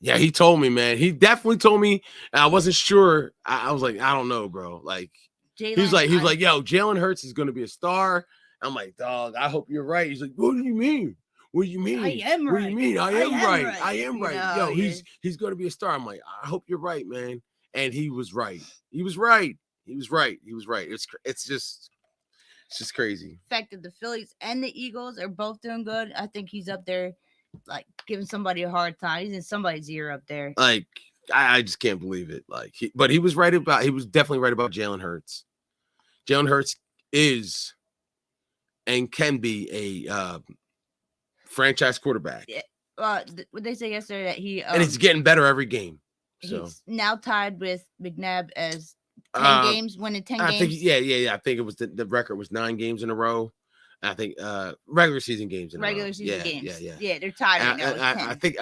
Yeah, he told me, man. He definitely told me. And I wasn't sure. I was like, I don't know, bro. Like he was like, yo, Jalen Hurts is gonna be a star. I'm like, dog, I hope you're right. He's like, what do you mean? What do you mean? I am What do right. you mean? I am right. I am You right. know, Yo, he's gonna be a star. I'm like, I hope you're right, man. And he was right. He was right. It's just crazy. The fact that the Phillies and the Eagles are both doing good, I think he's up there, like giving somebody a hard time. He's in somebody's ear up there. Like, I just can't believe it. Like, but he was definitely right about Jalen Hurts. Jalen Hurts is and can be a franchise quarterback. Yeah. What they say yesterday that he and it's getting better every game. So he's now tied with McNabb as 10 games, winning 10 games. I think I think it was the record was 9 games in a row. I think regular season games in a row. Regular season games. Yeah. Yeah, they're tied right now. I think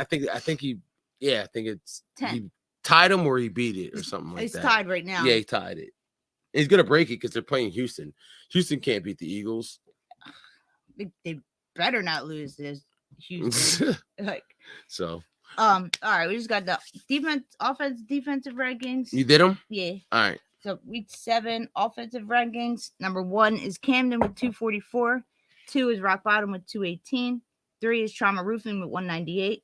it's 10. he tied him or he beat it or something like It's that. tied right now. Yeah, he tied it. He's gonna break it because they're playing Houston. Houston can't beat the Eagles. They better not lose this Houston. Like So all right, we just got the defensive rankings. you did them? Yeah. All right. So week 7 offensive rankings. Number 1 is Camden with 244. 2 is Rock Bottom with 218. 3 is Trauma Roofing with 198.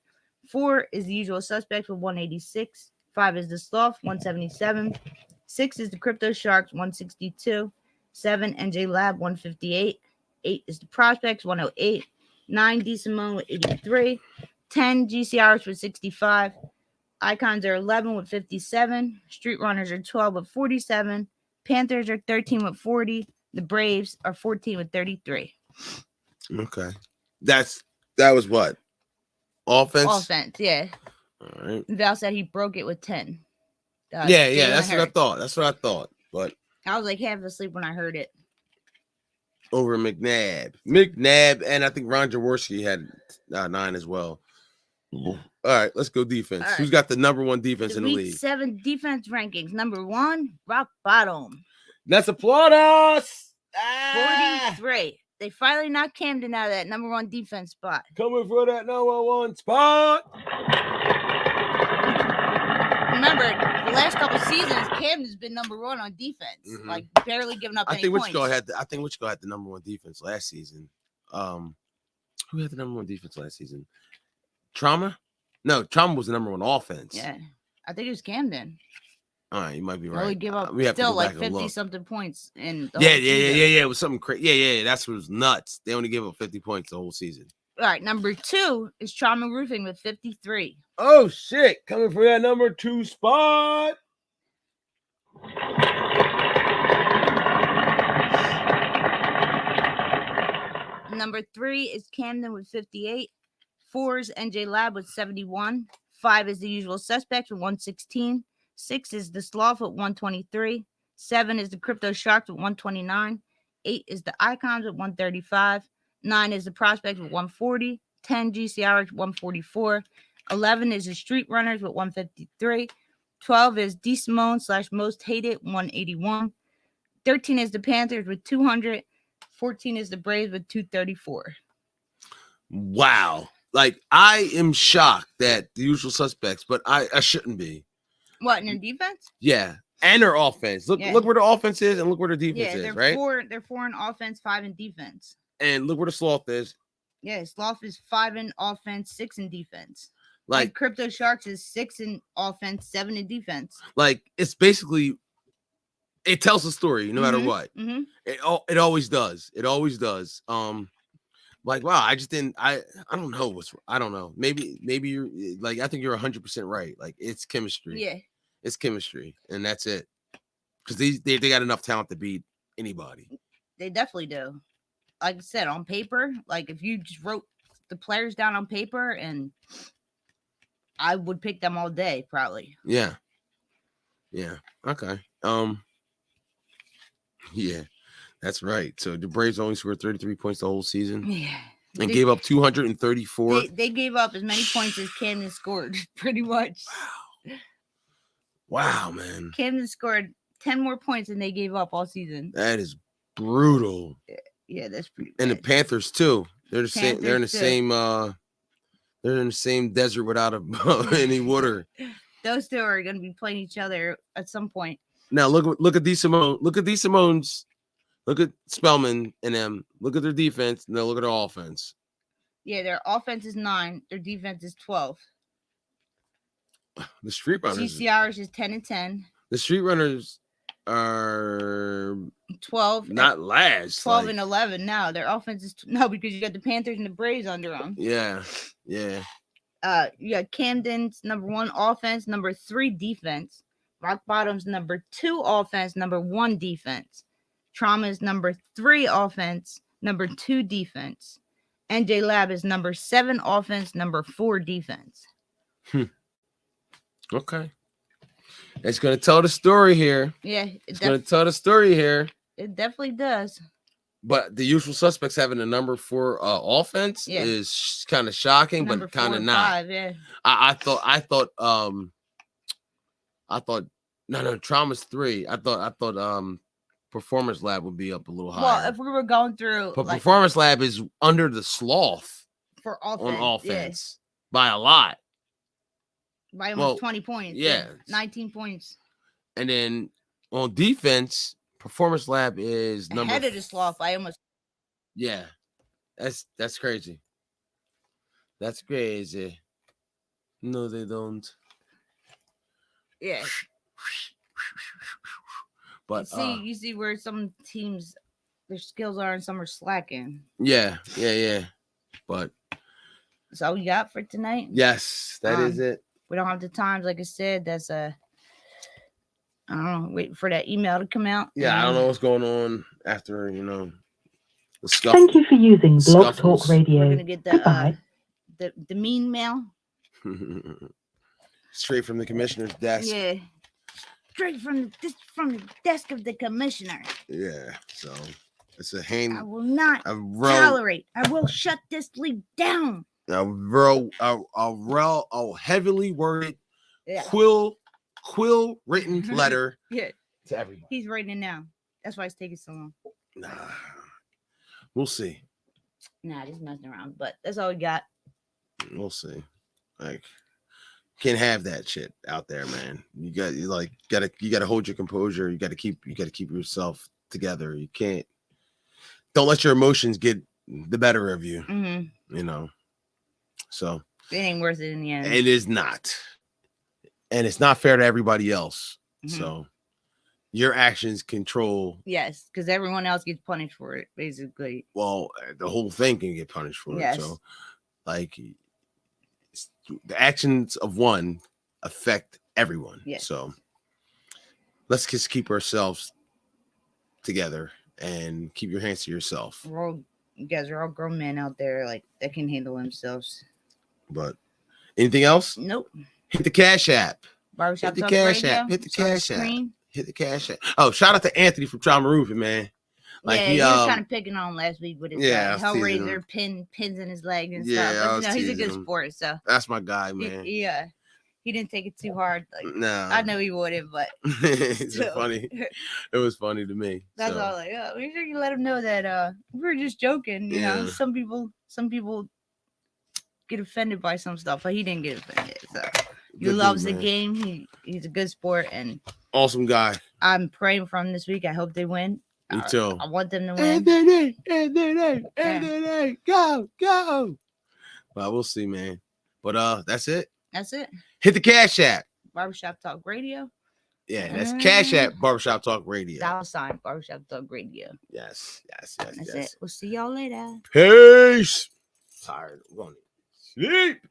4 is the Usual Suspects with 186. 5 is the Sloth 177. 6 is the Crypto Sharks 162. 7 NJ Lab 158. 8 is the Prospects 108. 9 D Simone with 83. 10 GCRs with 65. Icons are 11 with 57. Street Runners are 12 with 47. Panthers are 13 with 40. The Braves are 14 with 33. Okay. That was what? Offense, yeah. All right. Val said he broke it with 10. Yeah, Jalen that's what I Hurts. thought. That's what I thought. But I was like half asleep when I heard it. over McNabb, and I think Ron Jaworski had 9 as well. All right, let's go defense. All right. Who's got the number 1 defense in the Week league? 7 defense rankings. Number 1, Rock Bottom. Let's applaud us. 43. They finally knocked Camden out of that number 1 defense spot. Coming for that number 1 spot. Remember, the last couple seasons, Camden's been number 1 on defense, Mhm. like barely giving up I any think points. Wichita had the number 1 defense last season. Who had the number 1 defense last season? Trauma? No, Trauma was the number 1 offense. Yeah, I think it was Camden. All right, you might be They right. only give up We have to still go like back and 50 look. something points in the Yeah. whole season. It was something crazy. Yeah. That's what was nuts. They only gave up 50 points the whole season. All right, number 2 is Trauma Roofing with 53. Oh shit! Coming for that number 2 spot. Number 3 is Camden with 58. 4 is NJ Lab with 71. 5 is the Usual Suspects with 116. 6 is the Sloth with 123. 7 is the Crypto Sharks with 129. 8 is the Icons with 135. 9 is the Prospects with 140. 10 GCRs with 144. 11 is the Street Runners with 153. 12 is D Simone / Most Hated 181. 13 is the Panthers with 200. 14 is the Braves with 234. Wow. Like, I am shocked that the usual suspects, but I shouldn't be. What, in their defense? Yeah. And their offense. Look where their offense is and look where their defense is, right? They're 4 in offense, 5 in defense. And look where the Sloth is. Yeah, Sloth is 5 in offense, 6 in defense. Like Crypto Sharks is 6 in offense, 7 in defense. Like, it's basically, it tells the story no matter what. Mm-hmm. It always does. It always does. Like, wow, I don't know I don't know. Maybe you're like, I think you're 100% right. Like, it's chemistry. Yeah. It's chemistry, and that's it. Because they got enough talent to beat anybody. They definitely do. Like I said, on paper, like if you just wrote the players down on paper, and I would pick them all day, probably. Yeah. Yeah. Okay. Yeah, that's right. So the Braves only scored 33 points the whole season. Yeah. And gave up 234. They gave up as many points as Camden scored, pretty much. Wow, man. Camden scored 10 more points than they gave up all season. That is brutal. Yeah, that's pretty bad. And the Panthers too. They're the same. They're in the same. They're in the same desert without any water. Those two are going to be playing each other at some point. Now look at D Simone. Look at D Simone's. Look at Spellman and them. Look at their defense. And then look at their offense. Yeah, their offense is 9. Their defense is 12. The Street Runners. GCRs is 10 and 10. The Street Runners are 12. Not last. 12 and 11 now. Their offense is no, because you got the Panthers and the Braves under them. Yeah. Yeah. You got Camden's number 1 offense, number 3 defense. Rock Bottom's number 2 offense, number 1 defense. Trauma's number 3 offense, number 2 defense. NJ Lab is number 7 offense, number 4 defense. Okay. It's going to tell the story here. Yeah. It's going to tell the story here. It definitely does. But the usual suspects having a number 4 offense is kind of shocking, Number but kind 4 of and not. 5, yeah. I thought no, Trauma's 3. I thought Performance Lab would be up a little higher. Well, if we were going through, but Performance Lab is under the Sloth for on offense by a lot. By almost 20 points. Yeah. 19 points. And then on defense, Performance Lab is number ahead of the Sloth by almost. Yeah. That's crazy. That's crazy. No, they don't. Yeah. But you see where some teams their skills are and some are slacking. Yeah. But that's all we got for tonight. Yes, that is it. We don't have the times, like I said. That's I don't know, waiting for that email to come out. Yeah, I don't know what's going on after, the stuff. Thank you for using Blog Talk Radio. We're gonna get the mean mail. Straight from the commissioner's desk. Yeah. Straight from the desk of the commissioner. Yeah. So it's a hand. I will not tolerate. I will shut this league down. A heavily worded quill written letter to everybody. He's writing it now. That's why it's taking so long. Nah. We'll see. Nah, just messing around. But that's all we got. We'll see. Like, can't have that shit out there, man. You gotta hold your composure. You gotta keep yourself together. You don't let your emotions get the better of you. Mm-hmm. So it ain't worth it in the end. It is not. And it's not fair to everybody else. Mm-hmm. So your actions control. Yes, because everyone else gets punished for it, basically. Well, the whole thing can get punished for it. So, like, the actions of one affect everyone. Yes. So let's just keep ourselves together and keep your hands to yourself. You guys are all grown men out there, like, that can handle themselves. But anything else? Nope. Hit the Cash App. Barbershop Hit the Talk cash Radio. app. Hit the It's on cash app. screen. Hit the cash app. Oh, shout out to Anthony from Trauma Roofing, man. Like yeah, he was kind of picking on last week with his yeah, I was teasing Hellraiser pins in his leg and Yeah, I stuff. But was no, he's a good teasing him. sport, so That's my guy, man. he didn't take it too hard. Like No, I know he wouldn't, but it's still. funny. It was funny to me. That's so. all. Like, make sure you let him know that we were just joking. You know, Yeah. some people get offended by some stuff, but he didn't get offended. So he Good loves dude, the man. game. He's a good sport, and Awesome guy. I'm praying for him this week. I hope they win. Me too. I want them to win. Anthony, go. Well, we'll see, man. But that's it. That's it. Hit the cash app. Barbershop Talk Radio. Yeah, that's Cash App Barbershop Talk Radio. $sign Barbershop Talk Radio. Yes. That's it. We'll see y'all later. Peace. Tired. I'm going to sleep.